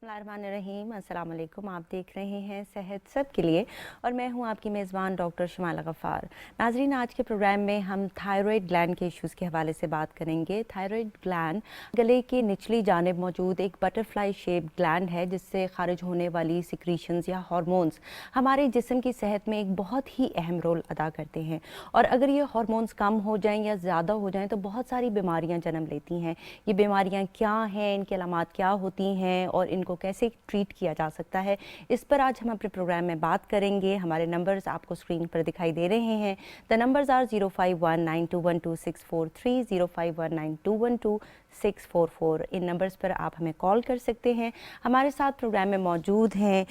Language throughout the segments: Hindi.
बिस्मिल्लाहिर्रहमानिर्रहीम। अस्सलाम वालेकुम। आप देख रहे हैं सेहत सब के लिए और मैं हूं आपकी मेज़बान डॉक्टर शमाला गफ़ार। नाज़रीन, आज के प्रोग्राम में हम थायराइड ग्लैंड के इश्यूज़ के हवाले से बात करेंगे। थायराइड ग्लैंड गले की निचली जानिब मौजूद एक बटरफ्लाई शेप ग्लैंड है जिससे खारिज होने वाली सिक्रीशंस या हार्मोन्स हमारे जिस्म की सेहत में एक बहुत ही अहम रोल अदा करते हैं और अगर ये हार्मोन्स कम हो जाएँ या ज़्यादा हो जाएँ तो बहुत सारी बीमारियाँ जन्म लेती हैं। ये बीमारियाँ क्या हैं, इनकी अलामात क्या होती हैं और इनको कैसे ट्रीट किया जा सकता है, इस पर आज हम अपने प्रोग्राम में बात करेंगे। हमारे नंबर्स आपको स्क्रीन पर दिखाई दे रहे हैं। The numbers are 0519212643, 0519212644। इन नंबर्स पर आप हमें कॉल कर सकते हैं। हमारे साथ प्रोग्राम में मौजूद हैं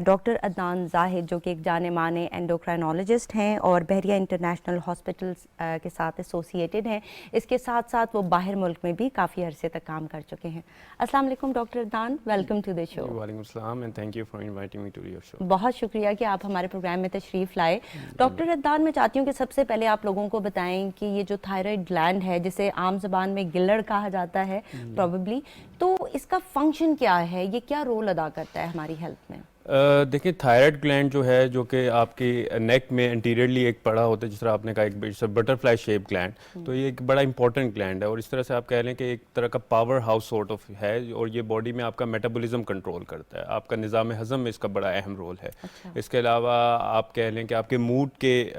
डॉक्टर अदनान जाहिद, जो कि एक जाने माने एंडोक्राइनोलॉजिस्ट हैं और बहरिया इंटरनेशनल हॉस्पिटल के साथ एसोसिएटेड हैं। इसके साथ साथ वो बाहर मुल्क में भी काफ़ी अरसे तक काम कर चुके हैं। अस्सलाम वालेकुम doctor Adnan, welcome to the show. वालेकुम अस्सलाम and thank you for inviting me to your show. बहुत शुक्रिया कि आप हमारे प्रोग्राम में तशरीफ़ लाए। डॉक्टर अदनान, मैं चाहती हूँ कि सबसे पहले आप लोगों को बताएं कि ये जो थायराइड ग्लैंड है, जिसे आम ज़बान में गिल्लड़ कहा जाता है प्रोबेबली, तो इसका फंक्शन क्या है, ये क्या रोल अदा करता है हमारी हेल्थ में? देखिए, थायराइड ग्लैंड जो है, जो कि आपकी नेक में एंटीरियरली एक पड़ा होता है, जिस तरह आपने कहा एक बटरफ्लाई शेप ग्लैंड, तो ये एक बड़ा इंपॉर्टेंट ग्लैंड है और इस तरह से आप कह लें कि एक तरह का पावर हाउस सॉर्ट ऑफ है और ये बॉडी में आपका मेटाबॉलिज्म कंट्रोल करता है, आपका निज़ाम हज़म में इसका बड़ा अहम रोल है। अच्छा। इसके अलावा आप कह लें कि आपके मूड के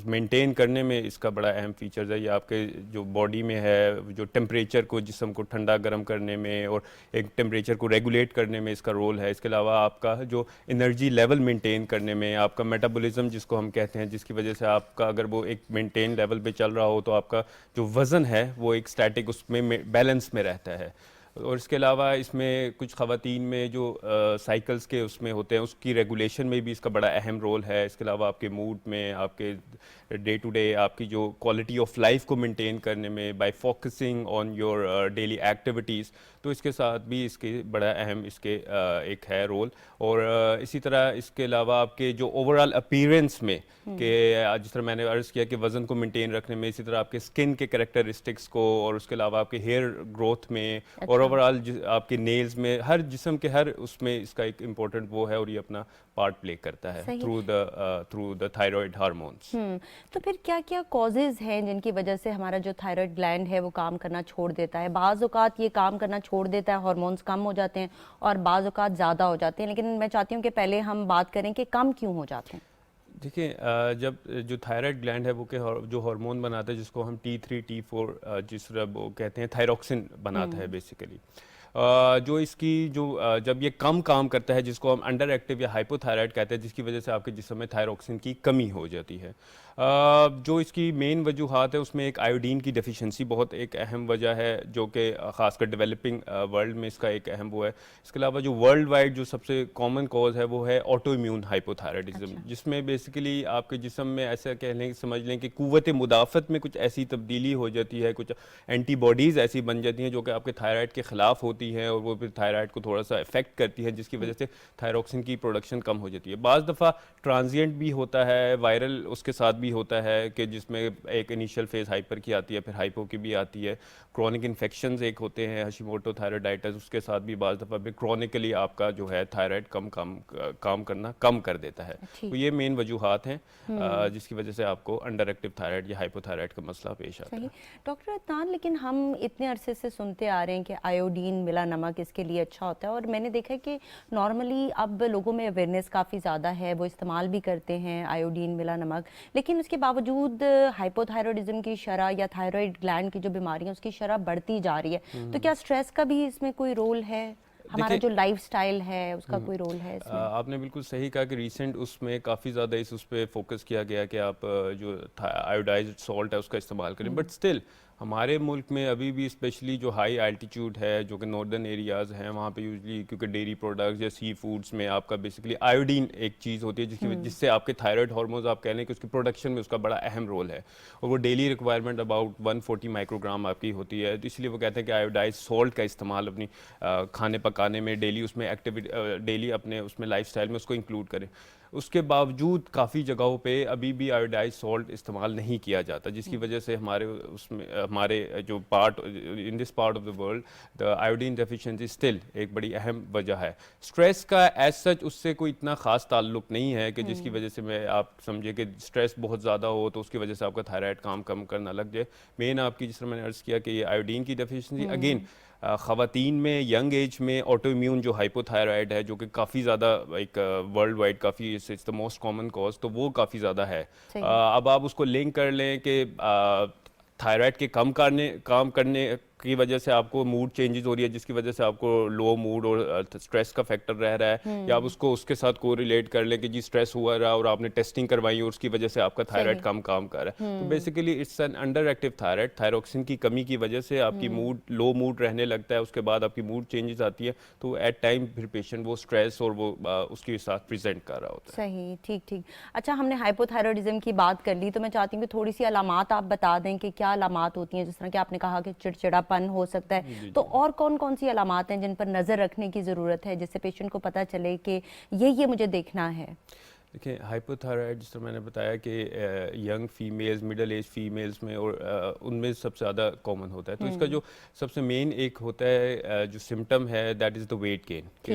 मेंटेन करने में इसका बड़ा अहम फीचर्स है। ये आपके जो बॉडी में है, जो टेम्परेचर को, जिस्म को ठंडा गर्म करने में और एक टेम्परेचर को रेगुलेट करने में इसका रोल है। इसके अलावा आपका जो एनर्जी लेवल मेंटेन करने में, आपका मेटाबॉलिज्म जिसको हम कहते हैं, जिसकी वजह से आपका अगर वो एक मेंटेन लेवल पे चल रहा हो तो आपका जो वज़न है वो एक स्टैटिक उसमें बैलेंस में रहता है। और इसके अलावा इसमें कुछ ख़वातीन में जो साइकिल्स के उसमें होते हैं, उसकी रेगुलेशन में भी इसका बड़ा अहम रोल है। इसके अलावा आपके मूड में, आपके डे टू डे आपकी जो क्वालिटी ऑफ लाइफ को मेंटेन करने में, bye focusing on your daily activities, तो इसके साथ भी इसके बड़ा अहम इसके एक है रोल। और इसी तरह इसके अलावा आपके जो ओवरऑल अपीयरेंस में कि जिस तरह मैंने अर्ज़ किया कि वज़न को मेंटेन रखने में, इसी तरह आपके स्किन के कैरेक्टरिस्टिक्स को और उसके अलावा आपके हेयर ग्रोथ में और ओवरऑल आपके नेल्स में, हर जिस्म के हर उसमें इसका एक इम्पोर्टेंट वो है और ये अपना पार्ट प्ले करता है थ्रू द थायराइड हार्मोन्स। तो फिर क्या क्या कॉजेज़ हैं जिनकी वजह से हमारा जो थायराइड ग्लैंड है वो काम करना छोड़ देता है? बाज़ औक़ात ये काम करना छोड़ देता है, हार्मोन्स कम हो जाते हैं और बाज़ औक़ात ज़्यादा हो जाते हैं, लेकिन मैं चाहती हूँ कि पहले हम बात करें कि कम क्यों हो जाते हैं। देखिए, जब जो थायराइड ग्लैंड है वो के जो हार्मोन बनाता है, जिसको हम T3 T4 जिस तरह वो कहते हैं, थायरोक्सिन बनाता है बेसिकली। जो इसकी जो जब ये कम काम करता है, जिसको हम अंडर एक्टिव या हाइपोथायराइड कहते हैं, जिसकी वजह से आपके जिस्म में थायरोक्सिन की कमी हो जाती है। जो इसकी मेन वजूहात है, उसमें एक आयोडीन की डेफिशिएंसी बहुत एक अहम वजह है, जो कि ख़ासकर डेवलपिंग वर्ल्ड में इसका एक अहम वो है। इसके अलावा जो वर्ल्ड वाइड जो सबसे कॉमन कॉज है वो है ऑटो इम्यून हाइपोथायराइडिज्म। अच्छा। जिसमें बेसिकली आपके जिस्म में ऐसा कह लें, समझ लें कि कुव्वत मुदाफ़त में कुछ ऐसी तब्दीली हो जाती है, कुछ एंटीबॉडीज़ ऐसी बन जाती हैं जो कि आपके थायराइड के ख़िलाफ़ होती हैं और वो फिर थायराइड को थोड़ा सा इफेक्ट करती है, जिसकी वजह से थायरोक्सिन की प्रोडक्शन कम हो जाती है। बाज़ दफ़ा ट्रांजिएंट भी होता है, वायरल उसके साथ भी होता है कि जिसमें एक इनिशियल फेज़ हाइपर की आती है, फिर हाइपो की भी आती है। क्रॉनिक इन्फेक्शंस एक होते हैं, हशीमोटो थायराइडाइटिस, उसके साथ भी बाज़ दफ़ा फिर क्रॉनिकली आपका जो है थायराइड काम करना कम कर देता है। तो ये मेन वजूहात हैं जिसकी वजह से आपको अंडर एक्टिव थायराइड या हाइपोथायराइड का मसला पेश आता है। डॉक्टर अदनान, लेकिन हम इतने अरसे से सुनते आ रहे हैं कि आयोडीन मिला नमक इसके लिए अच्छा होता है और मैंने देखा है कि नॉर्मली अब लोगों में अवेयरनेस काफ़ी ज़्यादा है, वो इस्तेमाल भी करते हैं आयोडीन मिला नमक, लेकिन उसके बावजूद हाइपोथायरॉयडिज्म की शरह या थायराइड ग्लैंड की जो बीमारी है उसकी शरह बढ़ती जा रही है। तो क्या स्ट्रेस का भी इसमें कोई रोल है? हमारा जो लाइफस्टाइल है उसका कोई रोल है इसमें? आपने बिल्कुल सही कहा कि रिसेंट उसमें काफ़ी ज़्यादा उस पर फोकस किया गया कि आप जो आयोडाइज्ड सॉल्ट है उसका इस्तेमाल करें, बट स्टिल हमारे मुल्क में अभी भी स्पेशली जो हाई एल्टीट्यूड है, जो कि नॉर्दर्न एरियाज़ हैं, वहाँ पे यूजली क्योंकि डेयरी प्रोडक्ट्स या सी फूड्स में आपका बेसिकली आयोडीन एक चीज़ होती है जिससे आपके थायराइड हार्मोन्स, आप कह लें कि उसकी प्रोडक्शन में उसका बड़ा अहम रोल है और वो डेली रिक्वायरमेंट अबाउट 140 माइक्रोग्राम आपकी होती है। तो इसलिए वो कहते हैं कि आयोडाइज सॉल्ट का इस्तेमाल अपनी खाने पकाने में डेली उसमें एक्टिविटी डेली अपने उसमें लाइफस्टाइल में उसको इंक्लूड करें। उसके बावजूद काफ़ी जगहों पे अभी भी आयोडाइज सॉल्ट इस्तेमाल नहीं किया जाता, जिसकी वजह से हमारे उसमें हमारे जो part in this part of the world the iodine deficiency still एक बड़ी अहम वजह है। स्ट्रेस का एज सच उससे कोई इतना ख़ास ताल्लुक नहीं है कि जिसकी वजह से मैं आप समझे कि स्ट्रेस बहुत ज़्यादा हो तो उसकी वजह से आपका थायराइड काम कम करना लग जाए। मेन आपकी जिस तरह मैंने अर्ज़ किया कि ये आयोडीन की डेफिशिएंसी अगेन ख़वातीन में यंग एज में ऑटो इम्यून जो हाइपोथायराइड है, जो कि काफ़ी ज़्यादा एक वर्ल्ड वाइड काफ़ी it's the most common cause, तो वो काफ़ी ज़्यादा है। अब आप उसको लिंक कर लें कि थायराइड के काम करने की वजह से आपको मूड चेंजेस हो रही है, जिसकी वजह से आपको लो मूड और स्ट्रेस का फैक्टर रह रहा है, या आप उसको उसके साथ को रिलेट कर लें कि जी स्ट्रेस हुआ रहा और आपने टेस्टिंग करवाई और उसकी वजह से आपका थायराइड कम काम कर रहा है। तो basically it's an under active thyroid. Thyroxine की कमी की वजह से आपकी मूड लो मूड रहने लगता है, उसके बाद आपकी मूड चेंजेस आती है, तो एट टाइम फिर पेशेंट वो स्ट्रेस और वो उसके साथ प्रेजेंट कर रहा होता है। सही, ठीक ठीक। अच्छा, हमने हाइपोथायरॉयडिज्म की बात कर ली, तो मैं चाहती हूँ कि थोड़ी सी अलामात आप बता दें कि क्या अलामात होती हैं। जिस तरह कि आपने कहा कि चिड़चिड़ापन हो सकता है, तो और कौन कौन सी अलामात हैं जिन पर नज़र रखने की ज़रूरत है, जिससे पेशेंट को पता चले कि ये मुझे देखना है? देखिए, हाइपोथायराइड जिस तरह मैंने बताया कि young females, middle age females में और उनमें सबसे ज़्यादा कॉमन होता है। तो इसका जो सबसे मेन एक होता है जो सिम्टम है, that is the weight gain. कि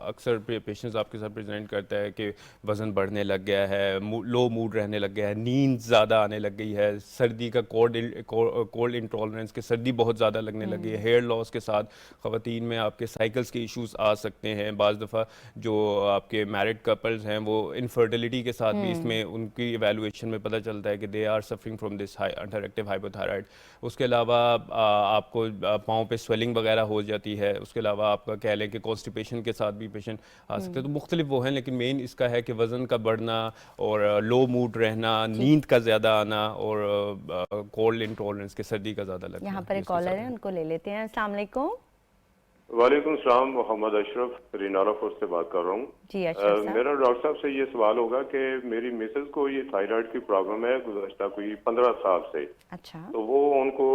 अक्सर पेशेंट्स आपके साथ प्रेजेंट करता है कि वज़न बढ़ने लग गया है, लो मूड रहने लग गया है, नींद ज़्यादा आने लग गई है, सर्दी का कोल्ड इंटॉलरेंस के सर्दी बहुत ज़्यादा लगने लग गई है। हेयर लॉस के साथ ख़वातीन में आपके साइकिल्स के इश्यूज आ सकते हैं। बाज़ दफ़ा जो आपके मैरिड कपल्स हैं वो फर्टिलिटी के साथ भी इसमें उनकी इवैल्यूएशन में पता चलता है कि they are suffering from this under active hypothyroid. उसके अलावा आपको पाँव पे स्वेलिंग वगैरह हो जाती है। उसके अलावा आपका कह लें कि कॉन्स्टिपेशन के साथ भी पेशेंट आ सकते हैं। तो मुख्तलिफ वो हैं, लेकिन मेन इसका है कि वज़न का बढ़ना और लो मूड रहना, नींद का ज़्यादा आना और कोल्ड इंटॉलरेंस के सर्दी का ज़्यादा लगना। यहाँ पर एक कॉलर है, उनको ले लेते हैं। अस्सलाम वालेकुम। वालेकुम सलाम, मोहम्मद अशरफ रिनालापुर से बात कर रहा हूँ। जी अशरफ साहब। मेरा डॉक्टर साहब से ये सवाल होगा कि मेरी मिसेस को ये थायराइड की प्रॉब्लम है गुज़श्ता कोई 15 साल से। अच्छा। तो वो उनको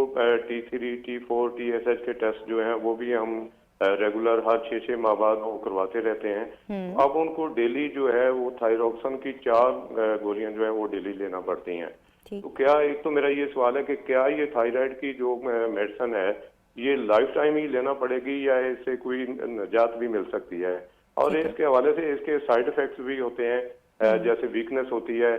T3, T4, TSH के टेस्ट जो हैं वो भी हम रेगुलर हर 6 माह बाद वो करवाते रहते हैं। अब उनको डेली जो है वो थायरोक्सिन की 4 गोलियां जो है वो डेली लेना पड़ती हैं। तो क्या, एक तो मेरा ये सवाल है कि क्या ये थायराइड की जो मेडिसिन है ये लाइफ टाइम ही लेना पड़ेगी या इससे कोई निजात भी मिल सकती है? और इसके हवाले से इसके साइड इफेक्ट्स भी होते हैं, जैसे वीकनेस होती है।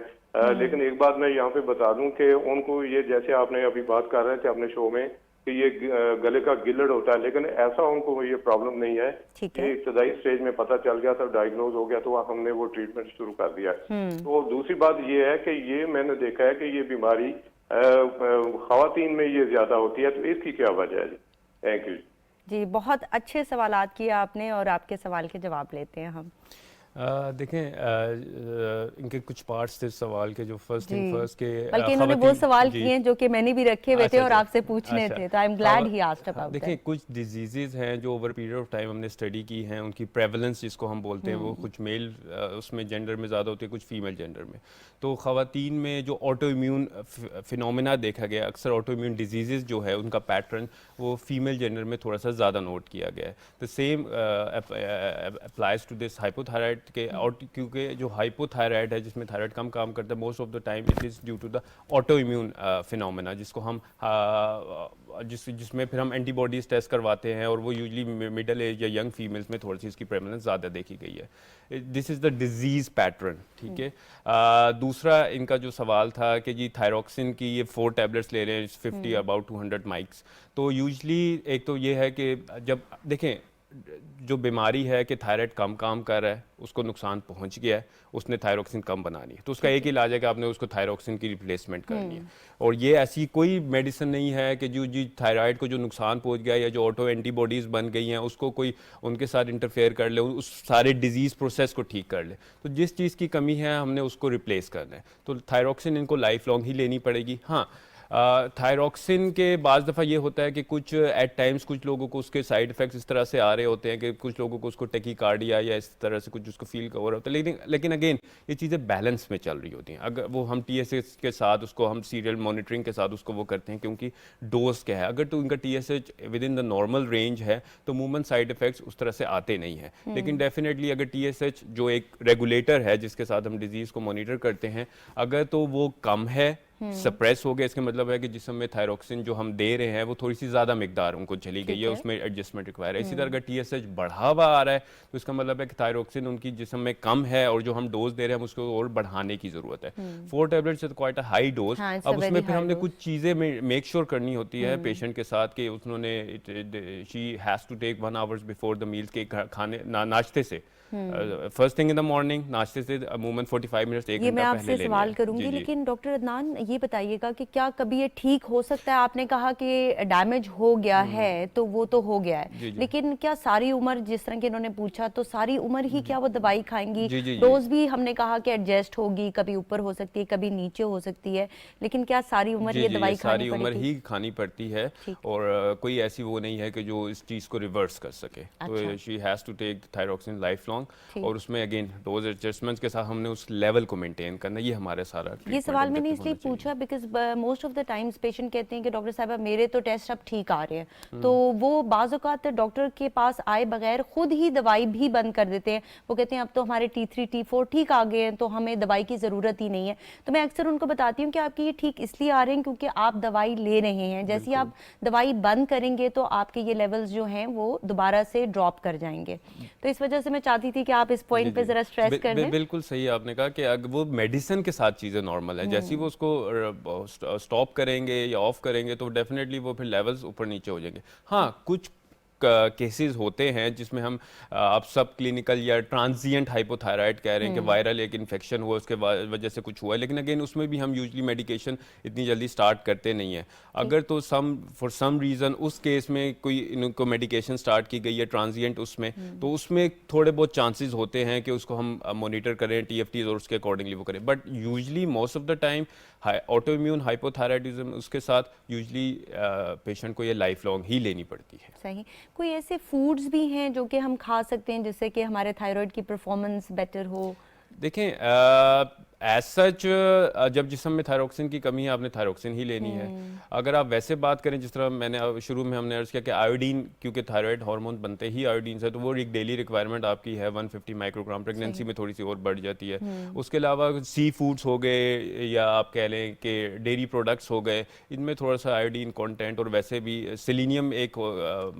लेकिन एक बात मैं यहाँ पे बता दूं कि उनको ये, जैसे आपने अभी बात कर रहे थे अपने शो में कि ये गले का गिल्लड़ होता है, लेकिन ऐसा उनको ये प्रॉब्लम नहीं है। ये इब्तदाई स्टेज में पता चल गया था, डायग्नोज हो गया, तो हमने वो ट्रीटमेंट शुरू कर दिया। तो दूसरी बात ये है कि ये मैंने देखा है कि ये बीमारी खवातीन में ये ज्यादा होती है, तो इसकी क्या वजह है? थैंक यू जी, बहुत अच्छे सवालात किए आपने और आपके सवाल के जवाब लेते हैं हम। देखें, इनके कुछ पार्ट्स थे सवाल के, जो फर्स्ट थिंग फर्स्ट के बल्कि इन्होंने वो सवाल किए हैं जो कि मैंने भी रखे हुए थे और आपसे पूछने थे, तो I am glad he asked about that. देखिए, कुछ डिजीजेज हैं जो ओवर पीरियड ऑफ टाइम हमने स्टडी की हैं, उनकी प्रेवलेंस जिसको हम बोलते हैं वो कुछ मेल उसमें जेंडर में ज़्यादा होती है, कुछ फीमेल जेंडर में। तो ख़वातीन में जो ऑटो इम्यून फिनोमेना देखा गया, अक्सर ऑटो इम्यून डिजीजेज जो है उनका पैटर्न वो फीमेल जेंडर में थोड़ा सा ज़्यादा नोट किया गया है। The same applies to this hypothyroid के, और क्योंकि जो हाइपोथायराइड है जिसमें थायराइड कम काम करता है, most of the time it is due to the auto immune phenomena, जिसको हम जिसमें फिर हम एंटीबॉडीज टेस्ट करवाते हैं, और वो यूजली मिडिल एज या यंग फीमेल्स में थोड़ी सी इसकी प्रेवलेंस ज़्यादा देखी गई है। This is the disease pattern, ठीक है। दूसरा इनका जो सवाल था कि जी थायरोक्सिन की ये 4 टैबलेट्स ले रहे हैं, 50 अबाउट 200 माइक्स। तो यूजली एक तो ये है कि जब देखें जो बीमारी है कि थायराइड कम काम कर रहा है, उसको नुकसान पहुंच गया है, उसने थायरोक्सिन कम बनानी है, तो उसका एक ही इलाज है कि आपने उसको थायरोक्सिन की रिप्लेसमेंट करनी है। और ये ऐसी कोई मेडिसिन नहीं है कि जो जी थायराइड को जो नुकसान पहुंच गया या जो ऑटो एंटीबॉडीज़ बन गई हैं उसको कोई उनके साथ इंटरफेयर कर ले, उस सारे डिजीज़ प्रोसेस को ठीक कर ले। तो जिस चीज़ की कमी है हमने उसको रिप्लेस करना है। तो थायरोक्सिन इनको लाइफ लॉन्ग ही लेनी पड़ेगी। हाँ, थायरॉक्सिन के बाज़ दफ़ा ये होता है कि कुछ एट टाइम्स कुछ लोगों को उसके साइड इफ़ेक्ट्स इस तरह से आ रहे होते हैं कि कुछ लोगों को उसको टेकीकार्डिया या इस तरह से कुछ उसको फील हो रहा होता है, लेकिन अगेन ये चीज़ें बैलेंस में चल रही होती हैं। अगर वो हम TSH के साथ उसको हम सीरियल मॉनिटरिंग के साथ उसको वो करते हैं, क्योंकि डोज क्या है, अगर तो उनका TSH with in the normal range है तो मूवमेंट साइड इफ़ेक्ट्स उस तरह से आते नहीं हैं। लेकिन डेफिनेटली अगर TSH जो एक रेगुलेटर है जिसके साथ हम डिजीज़ को मॉनिटर करते हैं, अगर तो वो कम है, सप्रेस हो गया, इसका मतलब है कि जिस्म में थायरॉक्सिन जो हम दे रहे हैं वो थोड़ी सी ज़्यादा मिकदार उनको चली गई है, उसमें एडजस्टमेंट रिक्वायर है। इसी तरह अगर TSH बढ़ा हुआ आ रहा है तो इसका मतलब है कि थायरॉक्सिन उनकी जिस्म में कम है और जो हम डोज दे रहे हैं उसको और बढ़ाने की ज़रूरत है। 4 tablets is quite a high dose. हाँ, अब उसमें फिर हमने dose. कुछ चीज़ें मेक श्योर करनी होती है पेशेंट के साथ कि उन्होंने she has to take 1 hours before the meals के खाने नाश्ते से first thing in the morning, नाश्ते से अमूमन 45 मिनट्स 1 ये मैं घंटा आपसे पहले सवाल लेनी है। करूंगी, जी, जी। लेकिन डॉक्टर अदनान ये बताइएगा कि क्या कभी ये ठीक हो सकता है? आपने कहा कि डैमेज हो गया है तो वो तो हो गया है, जी, जी। लेकिन क्या सारी उम्र, जिस तरह के इन्होंने पूछा, तो सारी उम्र ही क्या वो दवाई खाएंगी? जी, जी, जी। डोज भी हमने कहा कि एडजस्ट होगी, कभी ऊपर हो सकती है, कभी नीचे हो सकती है, लेकिन क्या सारी उम्र जी, ये जी, ये दवाई खानी सारी उम्र पड़ेगी? ही खानी पड़ती है ठीक। और कोई ऐसी वो नहीं है कि जो इस चीज़ को रिवर्स कर सके। अच्छा। तो she has to take thyroxine life long, ठीक। और उसमें अगेन डोज एडजस्टमेंट्स के साथ हमने उस लेवल को मेंटेन करना, ये हमारे सारा ये ट्रीटमेंट सवाल मैंने ऑब्जेक्टिव इसलिए होना चाहिए। पूछा because most of the times patient कहते हैं कि डॉक्टर साहब मेरे तो टेस्ट अब ठीक आ रहे हैं, तो वो बाज़ औक़ात डॉक्टर के पास आए बगैर खुद ही दवाई भी बंद कर देते हैं। वो कहते हैं अब तो हमारे T3 T4 ठीक आ गए हैं तो हमें दवाई की ज़रूरत ही नहीं है। तो मैं अक्सर उनको बताती हूँ कि आपके ये ठीक इसलिए आ रहे हैं क्योंकि आप दवाई ले रहे हैं, जैसे ही आप दवाई बंद करेंगे तो आपके ये लेवल्स जो हैं वो दोबारा से ड्रॉप कर जाएंगे। तो इस वजह से मैं चाहती थी कि आप इस पॉइंट पे ज़रा स्ट्रेस कर दें। बिल्कुल सही आपने कहा कि अगर वो मेडिसिन के साथ चीज़ें नॉर्मल है, जैसे ही वो उसको स्टॉप करेंगे या ऑफ करेंगे तो डेफिनेटली वो फिर लेवल्स ऊपर नीचे हो जाएंगे। हाँ, कुछ केसेस होते हैं जिसमें हम आप सब क्लिनिकल या ट्रांजिएंट हाइपोथायराइड कह रहे हैं कि वायरल एक इन्फेक्शन हुआ उसके वजह से कुछ हुआ है, लेकिन अगेन उसमें भी हम यूजली मेडिकेशन इतनी जल्दी स्टार्ट करते नहीं हैं। अगर तो फॉर सम रीज़न उस केस में कोई इनको मेडिकेशन स्टार्ट की गई है ट्रांजिएंट उसमें, तो उसमें थोड़े बहुत चांसेस होते हैं कि उसको हम मॉनिटर करें TFTs और उसके अकॉर्डिंगली वो करें। But usually most of the time auto immune hypothyroidism उसके साथ यूजली पेशेंट को ये लाइफ लॉन्ग ही लेनी पड़ती है। सही। कोई ऐसे फूड्स भी हैं जो कि हम खा सकते हैं जिससे कि हमारे थायराइड की परफॉर्मेंस बेटर हो? देखें, एज सच जब जिस्म में थायरॉक्सिन की कमी है आपने थायरॉक्सिन ही लेनी है। अगर आप वैसे बात करें जिस तरह मैंने शुरू में हमने अर्ज किया कि आयोडीन, क्योंकि थायराइड हार्मोन बनते ही आयोडीन से, तो वो एक डेली रिक्वायरमेंट आपकी है 150 माइक्रोग्राम। प्रेगनेंसी में थोड़ी सी और बढ़ जाती है। उसके अलावा सी फूड्स हो गए या आप कह लें कि डेयरी प्रोडक्ट्स हो गए, इनमें थोड़ा सा आयोडीन कंटेंट, और वैसे भी सेलेनियम एक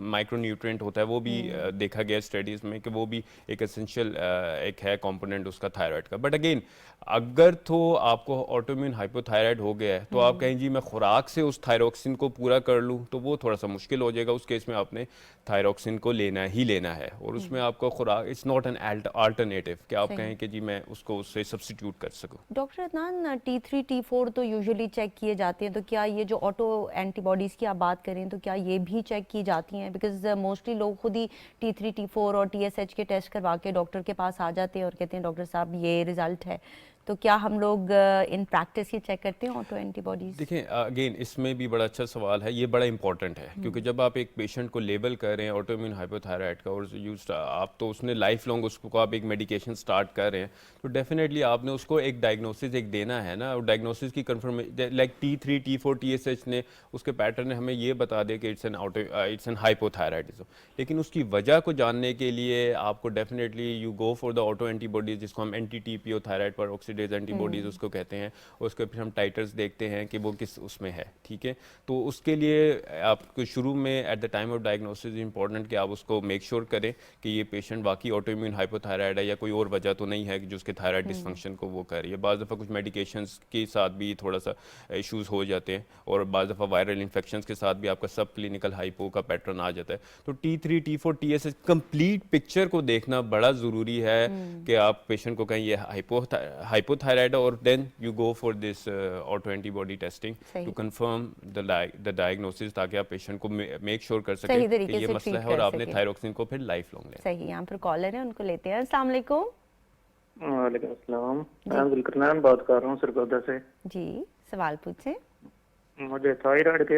माइक्रो न्यूट्रिएंट होता है, वो भी देखा गया स्टडीज़ में कि वो भी एक एसेंशियल एक है कंपोनेंट उसका थायराइड का। बट अगेन अगर तो आपको ऑटोइम्यून हाइपोथायराइड हो गया है तो आप कहें जी मैं खुराक से उस थायरॉक्सिन को पूरा कर लूँ, तो वो थोड़ा सा मुश्किल हो जाएगा। उस केस में आपने थायरॉक्सिन को लेना ही लेना है, और उसमें आपको खुराक इट्स नॉट एन अल्टरनेटिव कि आप कहें कि जी मैं उसको उससे सब्स्टिट्यूट कर सकूँ। डॉक्टर अदनान, T3 T4 तो यूजुअली चेक किए जाते हैं, तो क्या ये जो ऑटो एंटीबॉडीज़ की आप बात करें तो क्या ये भी चेक की जाती हैं? बिकॉज मोस्टली लोग खुद ही T3 T4 और TSH के टेस्ट करवा के डॉक्टर के पास आ जाते हैं और कहते हैं डॉक्टर साहब ये रिजल्ट है। तो क्या हम लोग इन प्रैक्टिस ये चेक करते हैं ऑटो एंटीबॉडीज? देखिए अगेन इसमें भी बड़ा अच्छा सवाल है, ये बड़ा इंपॉर्टेंट है, क्योंकि जब आप एक पेशेंट को लेबल कर रहे हैं ऑटोइम्यून हाइपोथायराइड का, और आप तो उसने लाइफ लॉन्ग उसको आप एक मेडिकेशन स्टार्ट कर रहे हैं, तो डेफिनेटली आपने उसको एक डायग्नोसिस एक देना है ना। और डायग्नोसिस की confirmation like T3 T4 TSH ने उसके पैटर्न ने हमें ये बता दे कि इट्स एन हाइपोथायराइडिज्म, लेकिन उसकी वजह को जानने के लिए आपको definitely you go for the auto antibodies, जिसको हम NT-TPO थायराइड पर ऑक्सीडेज एंटीबॉडीज उसको कहते हैं, और उसके फिर हम टाइटर्स देखते हैं कि वो किस उसमें है। ठीक है, तो उसके लिए आपको शुरू में at the time of diagnosis important कि आप उसको मेक श्योर करें कि ये पेशेंट वाकई ऑटो इम्यून हाइपोथायराइड है या कोई और वजह तो नहीं है जो उसके थायराइड डिसफंक्शन को वो कर रही है। बाज़ दफ़ा कुछ मेडिकेशंस के साथ भी थोड़ा सा इश्यूज़ हो जाते हैं, और बाज़ दफ़ा वायरल इन्फेक्शंस के साथ भी आपका सब क्लिनिकल हाइपो का पैटर्न आ जाता है। तो T3 T4 TSH complete picture को देखना बड़ा ज़रूरी है कि आप पेशेंट को कहें ये हाइपोथायराइड, और then you go for this auto antibody testing to confirm the diagnosis, ताकि आप पेशेंट को मेक श्योर कर सकें कि ये मसला है और आपने थायरॉक्सिन को फिर लाइफ लॉन्ग लेना। सही। यहाँ पर कॉलर है, उनको लेते हैं। अस्सलाम वालेकुम। वालेकुम अस्सलाम, मैं जुल्करनान बात कर रहा हूँ सरगोदा से। जी, सवाल पूछें। मुझे थायराइड का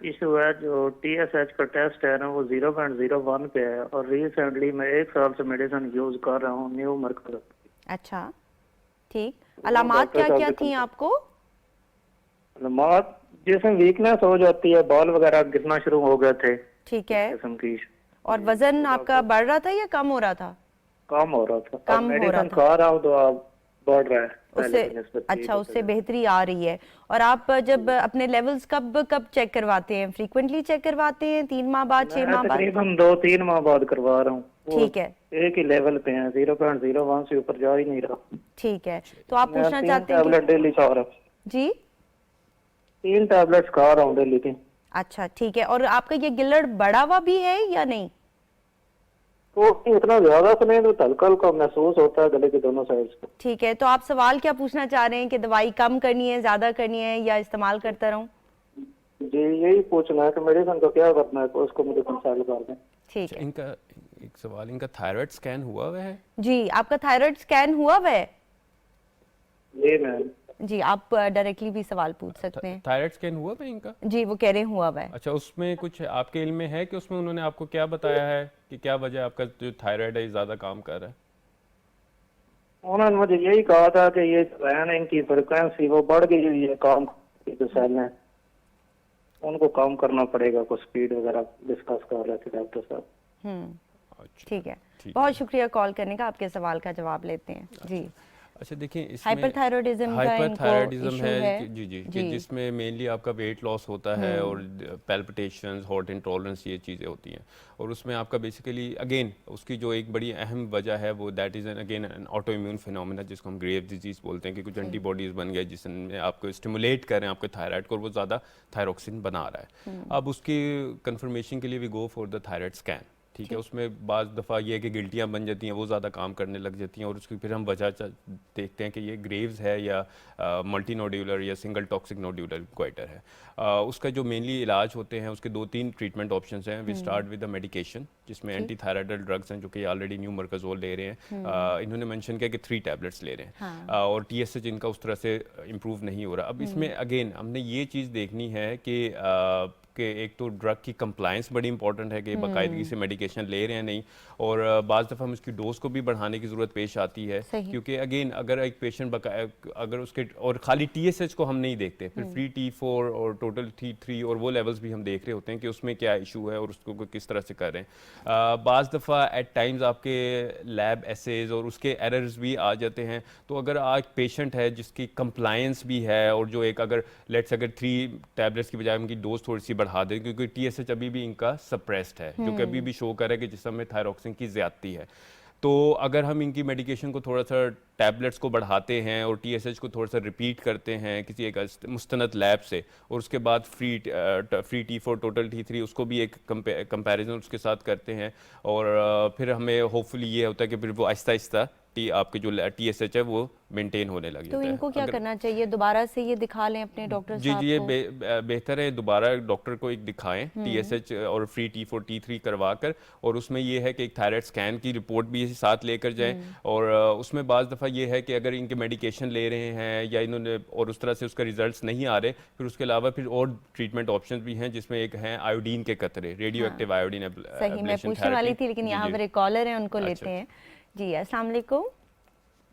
इशू है जो TSH का टेस्ट है ना वो 0.01 पे है और रिसेंटली मैं 1 साल से मेडिसिन यूज कर रहा हूँ न्यू मर्क। अच्छा, ठीक। अलामात क्या क्या थी आपको? अलामात जिसमें वीकनेस हो जाती है, बाल वगैरह गिरना शुरू हो गए थे ठीक है। किस्म की। और वजन आपका बढ़ रहा था या कम हो रहा था? कम हो रहा था। कम अब हो रहा मेडिसिन था। खा रहा हूँ तो अब बढ़ रहा है उससे पहले की निस्बत अच्छा, 30%। उससे बेहतरी आ रही है। और आप जब अपने लेवल्स कब कब चेक करवाते हैं? फ्रीक्वेंटली चेक करवाते हैं? 3 माह बाद, 6 मैं माह बाद? तकरीबन 2-3 माह बाद करवा रहा हूँ। वो ठीक है, एक ही लेवल पे है, 0.01 से ऊपर जा ही नहीं रहा। ठीक है। तो आप मैं पूछना 3 चाहते हैं टैबलेट कि डेली खा रहा हूँ। जी, 3 टैबलेट्स खा रहा हूँ डेली की। अच्छा, ठीक है। और आपका ये गिल्लड़ बढ़ा हुआ भी है या नहीं? तो इतना ज्यादा तो नहीं, तो हल्का हल्का महसूस होता है गले के दोनों साइड से। ठीक है। तो आप सवाल क्या पूछना चाह रहे हैं कि दवाई कम करनी है, ज्यादा करनी है, या इस्तेमाल करता रहूं? जी यही पूछना है कि मेडिसिन को क्या करना है, तो उसको मुझे कंसल्ट कर दें। ठीक अच्छा, है इनका एक सवाल, इनका थायराइड स्कैन हुआ हुआ है? जी। आपका थायराइड स्कैन हुआ हुआ है? जी मैम। जी, आप डायरेक्टली भी सवाल पूछ सकते हैं। थायराइड स्कैन हुआ हुआ है इनका? जी, वो कह रहे हैं हुआ हुआ है। अच्छा, उसमें कुछ आपके इल्म में है कि उसमें उन्होंने आपको क्या बताया है कि क्या वजह आपका जो थायराइड है ज़्यादा काम कर रहा है? उन्होंने मुझे यही कहा था कि ये जो है ना इनकी फ्रिक्वेंसी वो बढ़ गई हुई है, काम की जो सेल है उनको काम करना पड़ेगा, कुछ स्पीड वगैरह डिस्कस कर रहे थे डॉक्टर साहब। अच्छा, ठीक है। ठीक बहुत है। शुक्रिया कॉल करने का। आपके सवाल का जवाब लेते हैं। जी, अच्छा, देखिए इसमें हाइपरथायरॉयडिज्म का इनको हाइपरथायरॉयडिज्म इशू है है। कि जिसमें मेनली आपका वेट लॉस होता है और पैल्पिटेशंस, हॉट इंटॉलरेंस, ये चीज़ें होती हैं। और उसमें आपका बेसिकली अगेन उसकी जो एक बड़ी अहम वजह है वो that is again an auto immune phenomena, जिसको हम ग्रेव डिजीज़ बोलते हैं कि कुछ एंटीबॉडीज़ बन गए जिसमें आपको स्टिमुलेट कर रहे हैं आपके थायराइड को, और वो ज़्यादा थायरोक्सिन बना रहा है। अब उसकी कंफर्मेशन के लिए we go for the thyroid scan. ठीक है, उसमें बाज़ दफ़ा ये है कि गिल्टियाँ बन जाती हैं, वो ज़्यादा काम करने लग जाती हैं, और उसकी फिर हम वजह देखते हैं कि ये ग्रेव्स है या मल्टी नोड्यूलर या सिंगल टॉक्सिक नोड्यूलर गोइटर है। उसका जो मेनली इलाज होते हैं उसके 2-3 ट्रीटमेंट ऑप्शंस हैं। We start with the medication, जिसमें एंटी थायराइडल ड्रग्स हैं जो कि ऑलरेडी न्यू मर्काजोल ले रहे हैं। इन्होंने मेंशन किया कि 3 टैबलेट्स ले रहे हैं, और TSH इनका उस तरह से इम्प्रूव नहीं हो रहा। अब इसमें अगेन हमने ये चीज़ देखनी है कि एक तो ड्रग की कंप्लायंस बड़ी इंपॉर्टेंट है कि बाकायदगी से मेडिकेशन ले रहे हैं नहीं, और बाज़ दफ़ा हम उसकी डोज को भी बढ़ाने की ज़रूरत पेश आती है, क्योंकि अगेन अगर एक पेशेंट अगर उसके और खाली TSH को हम नहीं देखते, फिर फ्री T4 और टोटल T3 और वो लेवल्स भी हम देख रहे होते हैं कि उसमें क्या इशू है और उसको किस तरह से कर रहे हैं। बाज़ दफ़ा एट टाइम्स आपके लैब एसेज और उसके एरर्स भी आ जाते हैं। तो अगर आज पेशेंट है जिसकी कंप्लायंस भी है और जो एक अगर लेट्स अगर 3 टैबलेट्स की बजाय उनकी डोज थोड़ी सी बढ़ा दें, क्योंकि TSH अभी भी इनका सप्रेस्ड है, जो कि अभी भी शो कर रहा है कि जिसम में थायरोक्सिन की ज़्यादती है। तो अगर हम इनकी मेडिकेशन को थोड़ा सा टैबलेट्स को बढ़ाते हैं और TSH को थोड़ा सा रिपीट करते हैं किसी एक मुस्तनद लैब से, और उसके बाद फ्री T4 टोटल T3 उसको भी एक कंपैरिजन उसके साथ करते हैं, और फिर हमें होपफुली ये होता है कि फिर वो आहिस्ता आहिस्ता आपके जो TSH है वो मेंटेन होने लग तो जाता है। इनको क्या करना चाहिए? दोबारा से ये दिखा लें अपने डॉक्टर जी साहब जी, ये को? बेहतर है दोबारा डॉक्टर को एक दिखाएं, TSH और फ्री T4 T3 करवा कर, और उसमें ये है कि एक थायराइड स्कैन की रिपोर्ट भी साथ लेकर जाएं। और उसमें बाज़ दफ़ा ये है कि अगर इनके मेडिकेशन ले रहे हैं या इन्होंने और उस तरह से उसका रिजल्ट्स नहीं आ रहे, फिर उसके अलावा फिर और ट्रीटमेंट ऑप्शन भी हैं, जिसमें एक हैं आयोडीन के कतरे, रेडियो एक्टिव आयोडीन सही, मैं पूछने वाली थी, लेकिन यहाँ पर एक कॉलर है, उनको लेते हैं। जी, अस्सलाम वालेकुम।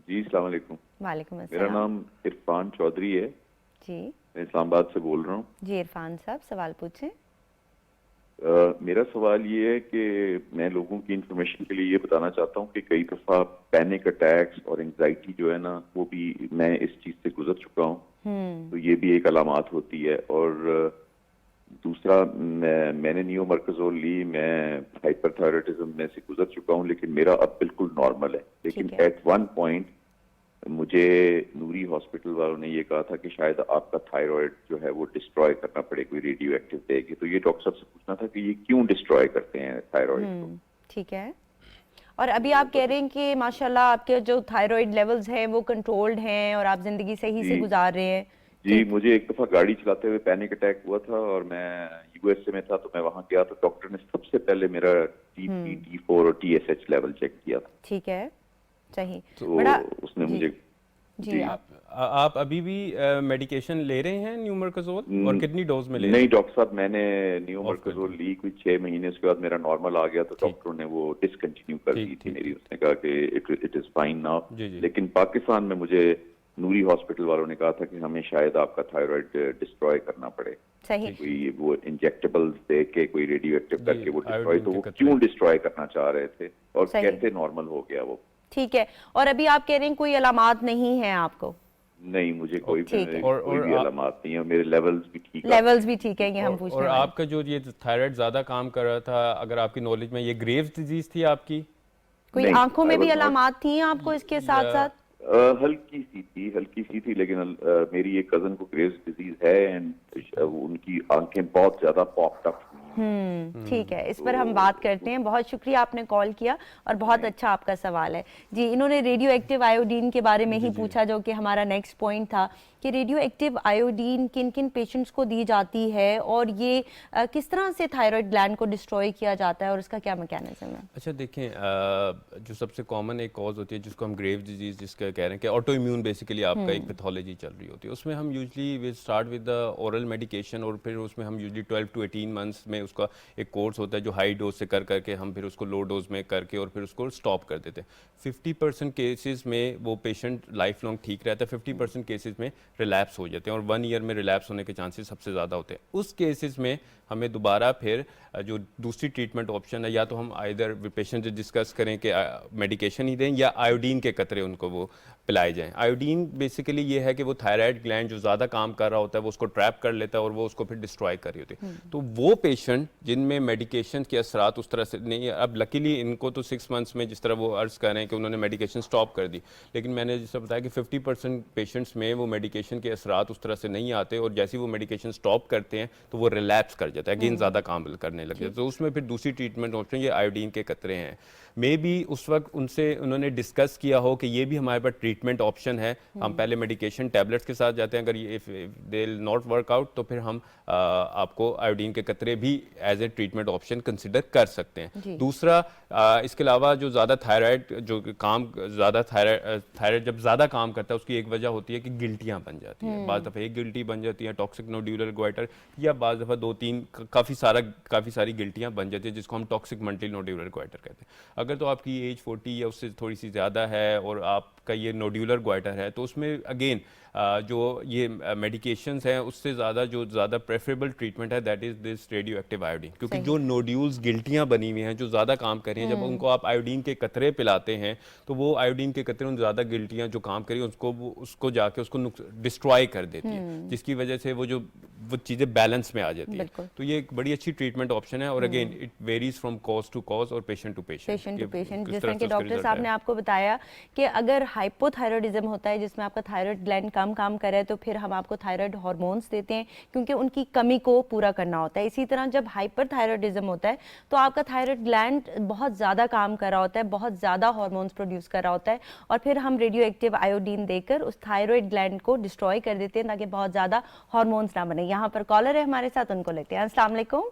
जी अस्सलाम वालेकुम। वालेकुम मेरा अस्सलाम। नाम इरफान चौधरी है, जी मैं इस्लामाबाद से बोल रहा हूँ। जी, इरफान साहब सवाल पूछें। मेरा सवाल ये है कि मैं लोगों की इंफॉर्मेशन के लिए ये बताना चाहता हूँ कि कई दफ़ा पैनिक अटैक्स और एंजाइटी जो है ना, वो भी मैं इस चीज़ से गुजर चुका हूँ, तो ये भी एक अलामात होती है। और दूसरा, मैंने नियोमर्काजोल ली, मैं हाइपरथायरॉयडिज्म में से गुजर चुका हूँ, लेकिन मेरा अब बिल्कुल नॉर्मल है। लेकिन एट वन पॉइंट मुझे नूरी हॉस्पिटल वालों ने ये कहा था कि शायद आपका थायराइड जो है वो डिस्ट्रॉय करना पड़े, कोई रेडियो एक्टिव देगी। तो ये डॉक्टर साहब से पूछना था कि ये क्यों डिस्ट्रॉय करते हैं थायराइड को? ठीक है। और अभी आप कह रहे हैं कि माशाल्लाह आपके जो थायराइड लेवल्स हैं वो कंट्रोल्ड हैं और आप जिंदगी सही से गुजार रहे हैं। जी, मुझे एक दफा गाड़ी चलाते हुए पैनिक अटैक हुआ था और मैं USA में था, तो मैं वहां गया तो डॉक्टर ने सबसे पहले मेरा T3, T4 और TSH लेवल चेक किया था। ठीक है, सही। तो बड़ा उसने मुझे जी आप अभी भी मेडिकेशन ले रहे हैं न्यूमरकोज़ोल और कितनी डोज में ले रहे नहीं हैं? डॉक्टर साहब, मैंने न्यूमरकोज़ोल ली कोई 6 महीने, उसके बाद मेरा नॉर्मल आ गया तो डॉक्टरों ने वो डिसकंटिन्यू कर दी थी मेरी। उसने कहा कि इट इज फाइन नाउ। जी, जी। लेकिन पाकिस्तान में मुझे नूरी हॉस्पिटल वालों ने कहा था कि हमें शायद आपका थायराइड डिस्ट्रॉय करना पड़े, सही। कोई वो इंजेक्टेबल्स दे के कोई रेडियो एक्टिव जी, करके वो डिस्ट्रॉय, आयोडीन तो के वो कतरे। क्यों डिस्ट्रॉय करना चाह रहे थे और सही। कैसे नॉर्मल हो गया वो? ठीक है, और अभी आप कह रहे हैं कोई अलामात नहीं है आपको? नहीं, मुझे कोई ठीक है। कोई भी अलामत नहीं है, मेरे लेवल्स भी ठीक है। लेवल्स भी ठीक है, ये हम पूछने और वाले। आपका जो ये थायराइड ज़्यादा काम कर रहा था, अगर आपकी नॉलेज में, ये ग्रेव्स डिजीज थी आपकी? कोई नहीं, आंखों में I भी was not- अलामात थी आपको इसके साथ साथ? हल्की सी थी, लेकिन मेरी एक कजन को ग्रेव्स डिजीज है एंड उनकी आंखें बहुत ज्यादा पॉप्ड अप। ठीक है, इस पर हम बात करते हैं। बहुत शुक्रिया आपने कॉल किया और बहुत अच्छा आपका सवाल है जी। इन्होंने रेडियो एक्टिव आयोडीन के बारे में ही पूछा, जो कि हमारा नेक्स्ट पॉइंट था कि रेडियो एक्टिव आयोडीन किन किन पेशेंट्स को दी जाती है और ये किस तरह से थायराइड ग्लैंड को डिस्ट्रॉय किया जाता है और उसका क्या मैकेनिज्म है। अच्छा देखें, जो सबसे कॉमन एक कॉज होती है जिसको हम ग्रेव डिजीज जिसका कह रहे हैं कि ऑटो इम्यून बेसिकली आपका एक पैथोलॉजी चल रही होती है, उसमें हम usually will start with the oral medication और फिर उसमें हम यूजली 12 to 18 मंथ्स में उसका एक कोर्स होता है जो हाई डोज से कर करके हम फिर उसको लो डोज में करके और फिर उसको स्टॉप कर देते हैं। 50% केसेस में वो पेशेंट लाइफ लॉन्ग ठीक रहता है, 50% केसेस में रिलैप्स हो जाते हैं और 1 ईयर में रिलैप्स होने के चांसेस सबसे ज़्यादा होते हैं। उस केसेस में हमें दोबारा फिर जो दूसरी ट्रीटमेंट ऑप्शन है, या तो हम आइदर पेशेंट से डिस्कस करें कि मेडिकेशन ही दें या आयोडीन के कतरे उनको वो पिलाए जाएं। आयोडीन बेसिकली ये है कि वो थायराइड ग्लैंड जो ज़्यादा काम कर रहा होता है वो उसको ट्रैप कर लेता है और वो उसको फिर डिस्ट्रॉय कर रही होती है। तो वो पेशेंट जिनमें मेडिकेशन के असरात उस तरह से नहीं है, अब लकीली इनको तो 6 मंथ्स में जिस तरह वो अर्ज कर रहे हैं कि उन्होंने मेडिकेशन स्टॉप कर दी, लेकिन मैंने जैसे बताया कि 50% पेशेंट्स में वो मेडिकेशन के असरात उस तरह से नहीं आते और जैसे ही वो मेडिकेशन स्टॉप करते हैं तो वो रिलैप्स कर जाता है, अगेन ज़्यादा काम करने लग जाता है। तो उसमें फिर दूसरी ट्रीटमेंट ऑप्शन ये आयोडीन के कतरे हैं। मे बी उस वक्त उनसे उन्होंने डिस्कस किया हो कि ये भी हमारे पास ट्रीटमेंट ऑप्शन है, हम पहले मेडिकेशन टैबलेट्स के साथ जाते हैं, अगर ये दे नॉट वर्क आउट तो फिर हम आपको आयोडीन के कतरे भी as a treatment option consider कर सकते हैं। दूसरा, इसके अलावा जो ज़्यादा थायराइड जो काम ज़्यादा थायराइड जब ज़्यादा काम करता है उसकी एक वजह होती है कि गिल्टियाँ बन जाती हैं। बाज़ दफ़ा एक गिल्टी बन जाती है टॉक्सिक नोड्यूलर गोइटर, या बाज़ दफ़ा 2-3 काफ़ी सारी गिल्टियाँ बन जाती है जिसको हम टॉक्सिक मल्टी नोड्यूलर गोइटर कहते हैं। अगर तो आपकी एज 40 या उससे थोड़ी सी ज़्यादा है और आपका ये नोड्यूलर गोइटर है तो उसमें अगेन जो ये मेडिकेशंस हैं उससे ज़्यादा प्रेफरेबल ट्रीटमेंट है that is this radio active iodine, क्योंकि जो नोड्यूल्स गिल्टियाँ बनी हुई हैं जो ज़्यादा काम कर रही हैं, जब उनको आप आयोडीन के कतरे पिलाते हैं तो वो आयोडीन के कतरे उन ज़्यादा गिल्टियाँ जो काम करी उसको जाके उसको डिस्ट्रॉय कर देती है, जिसकी वजह से वो चीज़ें बैलेंस में आ जाती है। तो ये एक बड़ी अच्छी ट्रीटमेंट ऑप्शन है और again it varies from cause to cause और पेशेंट टू पेशेंट। जिस तरह के डॉक्टर साहब ने आपको बताया कि अगर हाइपोथायरॉयडिज्म होता है जिसमें आपका थायराइड ग्लैंड कम काम करे तो फिर हम आपको थायराइड हार्मोन्स देते हैं क्योंकि उनकी कमी को पूरा करना होता है। इसी तरह जब हाइपरथायरॉयडिज्म होता है तो आपका थायराइड ग्लैंड बहुत ज़्यादा काम कर रहा होता है, बहुत ज़्यादा हार्मोन्स प्रोड्यूस कर रहा होता है और फिर हम रेडियो एक्टिव आयोडीन देकर उस थायराइड ग्लैंड को डिस्ट्रॉय कर देते हैं ताकि बहुत ज़्यादा हार्मोन्स ना बने। यहाँ पर कॉलर है हमारे साथ, उनको लेते हैं। अस्सलाम वालेकुम।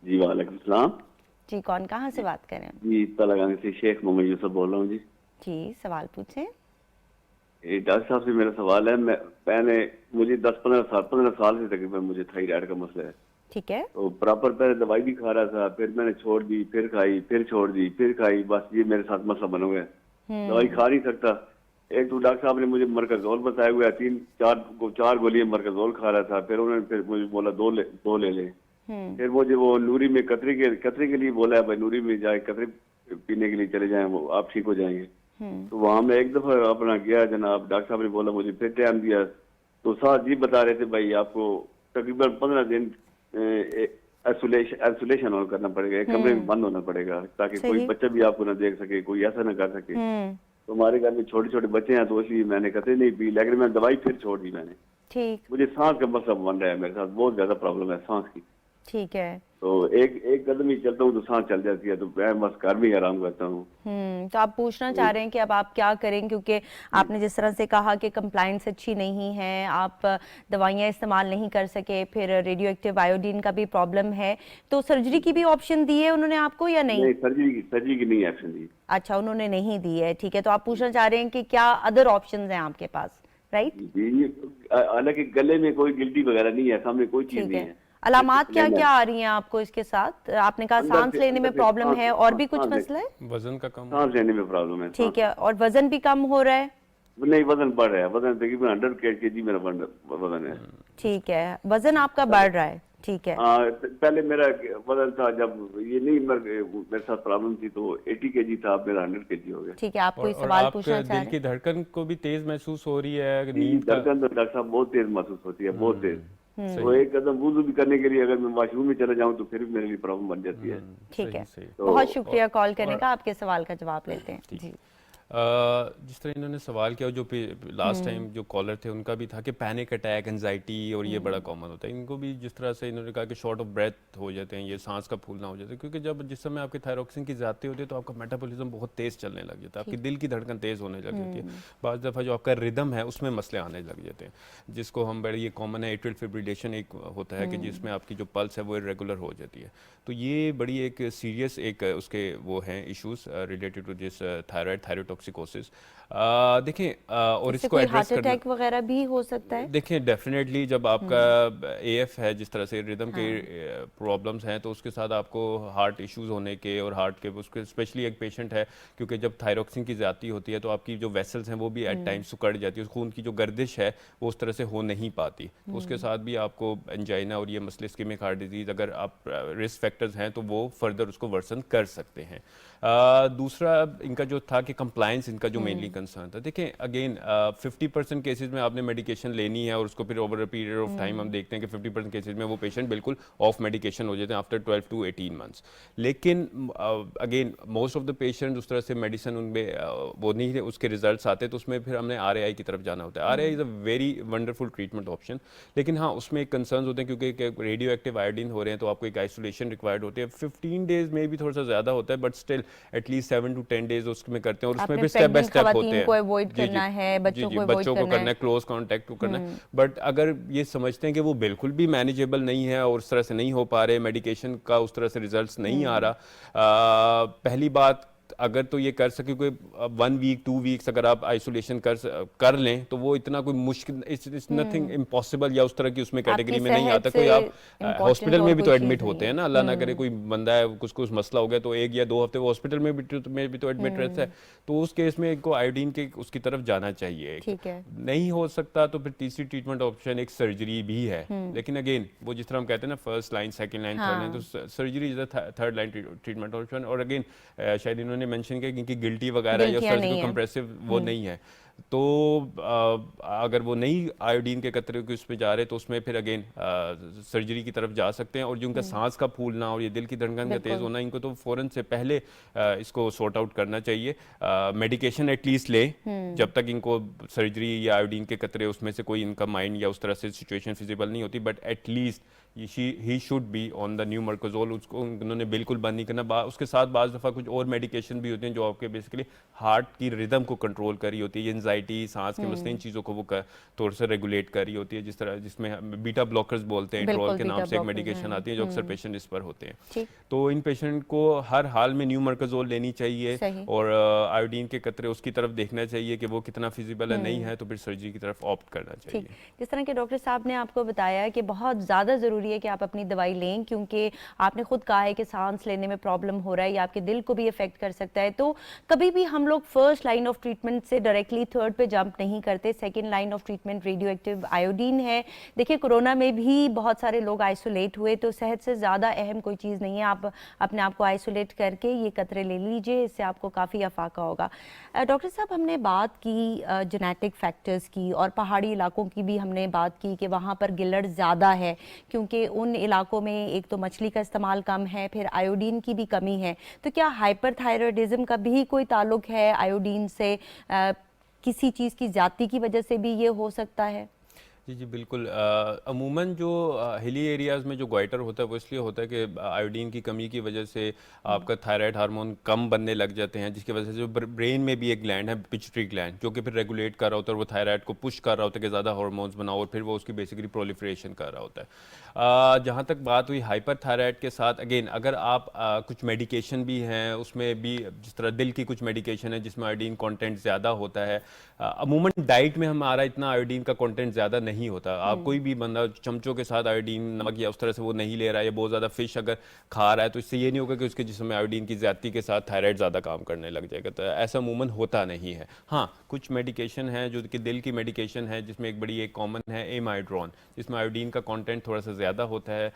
जी वालेकुम सलाम। जी, कौन कहाँ से बात कर रहे हैं? जी तलागानी से शेख मोहम्मद यूसुफ बोल रहा हूँ। जी, सवाल पूछें। डॉक्टर साहब से मेरा सवाल है, मुझे 15 साल से तकरीबन मुझे थायराइड का मसला है। ठीक है। तो प्रॉपर पहले दवाई भी खा रहा था, फिर मैंने छोड़ दी, फिर खाई, फिर छोड़ दी, फिर खाई, बस ये मेरे साथ मसला बना हुआ है। दवाई खा नहीं सकता। एक तो डॉक्टर साहब ने मुझे मरकजोल बताया हुआ है, 3-4 गोलियां मरकजोल खा रहा था, फिर उन्होंने फिर मुझे बोला दो ले ले। फिर मुझे वो नूरी में कतरे के लिए बोला है, भाई नूरी में जाए कतरे पीने के लिए चले जाएं, वो आप ठीक हो जाएंगे। तो वहां मैं एक दफा अपना गया जनाब, डॉक्टर साहब ने बोला, मुझे फिर टाइम दिया तो साहब जी बता रहे थे भाई आपको तकरीबन 15 दिन आइसोलेशन और करना पड़ेगा, एक कमरे में बंद होना पड़ेगा ताकि कोई बच्चा भी आपको ना देख सके, कोई ऐसा ना कर सके। तो हमारे घर में छोटे छोटे बच्चे हैं तो इसलिए मैंने कतरे नहीं पी, लेकिन मैं दवाई फिर छोड़ दी मैंने। ठीक। मुझे सांस का मसला बन रहा है, मेरे साथ बहुत ज्यादा प्रॉब्लम है सांस की। ठीक है। तो एक कदम ही चलता हूँ तो सांस चल जाती है, तो मैं बस घर में आराम करता हूँ। तो आप पूछना चाह रहे हैं कि अब आप क्या करें, क्योंकि आपने जिस तरह से कहा कि कंप्लायंस अच्छी नहीं है, आप दवाइयाँ इस्तेमाल नहीं कर सके, फिर रेडियो एक्टिव आयोडीन का भी प्रॉब्लम है, तो सर्जरी की भी ऑप्शन दी है उन्होंने आपको या नहीं? नहीं, सर्जरी की नहीं ऑप्शन दी। अच्छा, उन्होंने नहीं दी है। ठीक है, तो आप पूछना चाह रहे हैं कि क्या अदर ऑप्शन हैं आपके पास राइट? हालांकि गले में कोई गिल्टी वगैरह नहीं है, सामने कोई चीज ठीक नहीं है। है। अलामात क्या प्लेन है। क्या आ रही हैं आपको इसके साथ? आपने कहा अंदर सांस से- लेने में अंदर से प्रॉब्लम है, और भी कुछ सांस मसला है? वजन का कम सांस लेने में प्रॉब्लम है। ठीक है, और वजन भी कम हो रहा है? नहीं, वजन बढ़ रहा है, वजन तकरीबन 100 kg मेरा वजन है। ठीक है, वजन आपका बढ़ रहा है, ठीक है। पहले मेरा वजन था, जब ये नहीं मेरे साथ प्रॉब्लम थी तो 80 kg था, अब मेरा 100 kg हो गया। ठीक है, आप कोई और सवाल आप पूछना चाह दिल रहे की हैं? धड़कन को भी तेज महसूस हो रही है, जी, नींद का? धड़कन तो डॉक्टर साहब बहुत तेज महसूस होती है, बहुत तेज। सही। तो एक कदम वुज़ू भी करने के लिए अगर मैं वॉशरूम में चला जाऊं तो फिर भी मेरे लिए प्रॉब्लम बन जाती है। ठीक सही, है, सही। बहुत शुक्रिया कॉल करने का। आपके सवाल का जवाब लेते हैं जी। जिस तरह इन्होंने सवाल किया, जो लास्ट टाइम जो कॉलर थे उनका भी था कि पैनिक अटैक, एंजाइटी, और ये बड़ा कॉमन होता है। इनको भी जिस तरह से इन्होंने कहा कि शॉर्ट ऑफ ब्रेथ हो जाते हैं, ये सांस का फूलना हो जाता है, क्योंकि जब जिस समय आपके थायरॉक्सिन की ज़्यादती होती है तो आपका मेटाबॉलिज्म बहुत तेज़ चलने लग जाता है, आपकी दिल की धड़कन तेज़ होने लग जाती है। बाज़ दफ़ा जो आपका रिदम है उसमें मसले आने लग जाते हैं, जिसको हम बड़े, ये कॉमन है, एट्रियल फिब्रिलेशन एक होता है कि जिसमें आपकी जो पल्स है वो इरेगुलर हो जाती है। तो ये बड़ी एक सीरियस एक उसके वो हैं issues related to this thyrotoxicosis. देखें और इससे इसको कोई एड्रेस हार्ट करना, अटैक वगैरह भी हो सकता है? देखें डेफिनेटली जब आपका एएफ है, जिस तरह से रिदम के प्रॉब्लम्स हैं, तो उसके साथ आपको हार्ट इश्यूज होने के, और हार्ट के उसके स्पेशली एक पेशेंट है, क्योंकि जब थायरॉक्सिन की ज़्यादती होती है तो आपकी जो वेसल्स हैं वो भी एट टाइम्स सिकुड़ जाती है, खून की जो गर्दिश है वो उस तरह से हो नहीं पाती, तो उसके साथ भी आपको एंजाइना और ये मसले इस्केमिक हार्ट डिजीज़, अगर आप रिस्क फैक्टर्स हैं तो वो फर्दर उसको वर्सन कर सकते हैं। दूसरा इनका जो था कि कंप्लायंस इनका जो मेनली कंसर्न था, देखें अगेन 50% केसेस में आपने मेडिकेशन लेनी है, और उसको फिर over a period of time हम देखते हैं कि 50% केसेस में वो पेशेंट बिल्कुल ऑफ मेडिकेशन हो जाते हैं आफ्टर 12 to 18 मंथ्स। लेकिन again most of the patient उस तरह से मेडिसिन उनमें वो नहीं है, उसके रिजल्ट्स आते हैं, तो उसमें फिर हमने RAI की तरफ जाना होता है। RAI is a very wonderful treatment option, लेकिन हाँ उसमें एक कंसर्न होते हैं, क्योंकि रेडियो एक्टिव आयोडीन हो रहे हैं तो आपको एक आइसोलेशन रिक्वायर्ड होती है। 15 डेज में भी थोड़ा सा ज़्यादा होता है, but still at least 7 to 10 days उसमें करते हैं, और उसमें आपने भी स्टेप बाय प्रेग्नेंट स्टेप होते खवातीन हैं। को अवॉइड जी, जी, करना है, बच्चों जी, को अवॉइड बच्चों को करना करना है, है। क्लोज कांटेक्ट को करना है, बट अगर ये समझते हैं कि वो बिल्कुल भी मैनेजेबल नहीं है और उस तरह से नहीं हो पा रहे, मेडिकेशन का उस तरह से रिजल्ट्स नहीं आ रहा, पहली बात अगर तो ये कर सके, कोई 1 वीक 2 वीक्स अगर आप आइसोलेशन कर लें तो वो इतना कोई मुश्किल, इट्स नथिंग इम्पॉसिबल या उस तरह की उसमें कैटेगरी आपकी में नहीं सेहत आता। कोई से आप important हॉस्पिटल और में भी कोई तो चीज़ एडमिट नहीं होते है। हैं ना, अल्लाह ना करे कोई बंदा है, कुछ मसला हो गया तो 1 या 2 हफ्ते वो हॉस्पिटल में भी तो एडमिट रहता है, तो उस केस में इनको आयोडीन के उसकी तरफ जाना चाहिए। ठीक है। नहीं हो सकता तो फिर तीसरी ट्रीटमेंट ऑप्शन एक सर्जरी भी है, लेकिन अगेन वो जिस तरह हम कहते हैं ना, first line, second line, third line, तो surgery is the third line treatment option. और अगेन शायद इन्होंने मेंशन किया कि इनकी गिल्टी वगैरह या गिल्टियाँ नहीं सर्जिकल है। कंप्रेसिव वो नहीं है, तो अगर वो नहीं आयोडीन के कतरे के उस पर जा रहे तो उसमें फिर अगेन सर्जरी की तरफ जा सकते हैं। और जो उनका सांस का फूलना और ये दिल की धड़कन का तेज होना, इनको तो फौरन से पहले इसको सॉर्ट आउट करना चाहिए। मेडिकेशन एटलीस्ट ले जब तक इनको सर्जरी या आयोडीन के कतरे उसमें से कोई इनका माइंड या उस तरह से सिचुएशन फिजिबल नहीं होती, but at least he should be on the new Mercazole, उसको उन्होंने बिल्कुल बंद नहीं करना। उसके साथ बाज़ दफ़ा कुछ और मेडिकेशन भी होते हैं जो आपके बेसिकली हार्ट की रिदम को कंट्रोल कर रही होती है, एंजाइटी, सांस के मसले, इन चीज़ों को वो थोड़ा सा रेगुलेट कर रही होती है, जिस तरह जिसमें बीटा ब्लॉकर्स बोलते हैं, इंट्रोल के नाम से एक मेडिकेशन आती है जो अक्सर पेशेंट इस पर होते हैं। तो इन पेशेंट को हर हाल में न्यू मर्कोजोल लेनी चाहिए, और आयोडीन के कतरे उसकी तरफ देखना चाहिए कि वो कितना फिजिबल है, नहीं है तो फिर सर्जरी की तरफ ऑप्ट करना चाहिए। जिस तरह के डॉक्टर साहब ने आपको बताया कि बहुत ज़्यादा ज़रूरी है कि आप अपनी दवाई लें, क्योंकि आपने खुद कहा है कि सांस लेने में प्रॉब्लम हो रहा है या आपके दिल को भी इफेक्ट कर सकता है, तो कभी भी हम लोग फर्स्ट लाइन ऑफ ट्रीटमेंट से डायरेक्टली थर्ड पे जंप नहीं करते। Second line of treatment radio active iodine है। देखिए कोरोना में भी बहुत सारे लोग आइसोलेट हुए, तो सेहत से ज़्यादा अहम कोई चीज़ नहीं है। आप अपने आप को आइसोलेट करके ये कतरे ले लीजिए, इससे आपको काफ़ी अफाका होगा। डॉक्टर साहब, हमने बात की जेनेटिक फैक्टर्स की, और पहाड़ी इलाकों की भी हमने बात की कि वहाँ पर गिल्लड़ ज़्यादा है, क्योंकि उन इलाकों में एक तो मछली का इस्तेमाल कम है, फिर आयोडीन की भी कमी है। तो क्या हाइपरथायरॉयडिज्म का भी कोई ताल्लुक है आयोडीन से? किसी चीज़ की जाति की वजह से भी ये हो सकता है? जी जी बिल्कुल। अमूमन जो हिली एरियाज़ में जो गोइटर होता है वो इसलिए होता है कि आयोडीन की कमी की वजह से आपका थायराइड हार्मोन कम बनने लग जाते हैं, जिसकी वजह से जो ब्रेन में भी एक ग्लैंड है पिट्यूटरी ग्लैंड, जो कि फिर रेगुलेट कर रहा होता है और वो थायराइड को पुश कर रहा होता है कि ज़्यादा हार्मोन्स बनाओ, और फिर वो उसकी बेसिकली प्रोलिफरेशन कर रहा होता है। जहाँ तक बात हुई हाइपर थायराइड के साथ, अगेन अगर आप कुछ मेडिकेशन भी हैं उसमें भी, जिस तरह दिल की कुछ मेडिकेशन है जिसमें आयोडीन कंटेंट ज़्यादा होता है, अमूमन डाइट में हमारा इतना आयोडीन का कंटेंट ज़्यादा नहीं होता। आप कोई भी बंदा चमचों के साथ आयोडीन नमक या उस तरह से वो नहीं ले रहा है, या बहुत ज़्यादा फिश अगर खा रहा है, तो इससे ये नहीं होगा कि उसके जिस्म में आयोडीन की ज़्यादती के साथ थायराइड ज़्यादा काम करने लग जाएगा। तो ऐसा अमूमन होता नहीं है। हाँ, कुछ मेडिकेशन है जो कि दिल की मेडिकेशन है, जिसमें एक कॉमन है एमाइड्रोन, जिसमें आयोडीन का कंटेंट थोड़ा सा ज़्यादा होता है।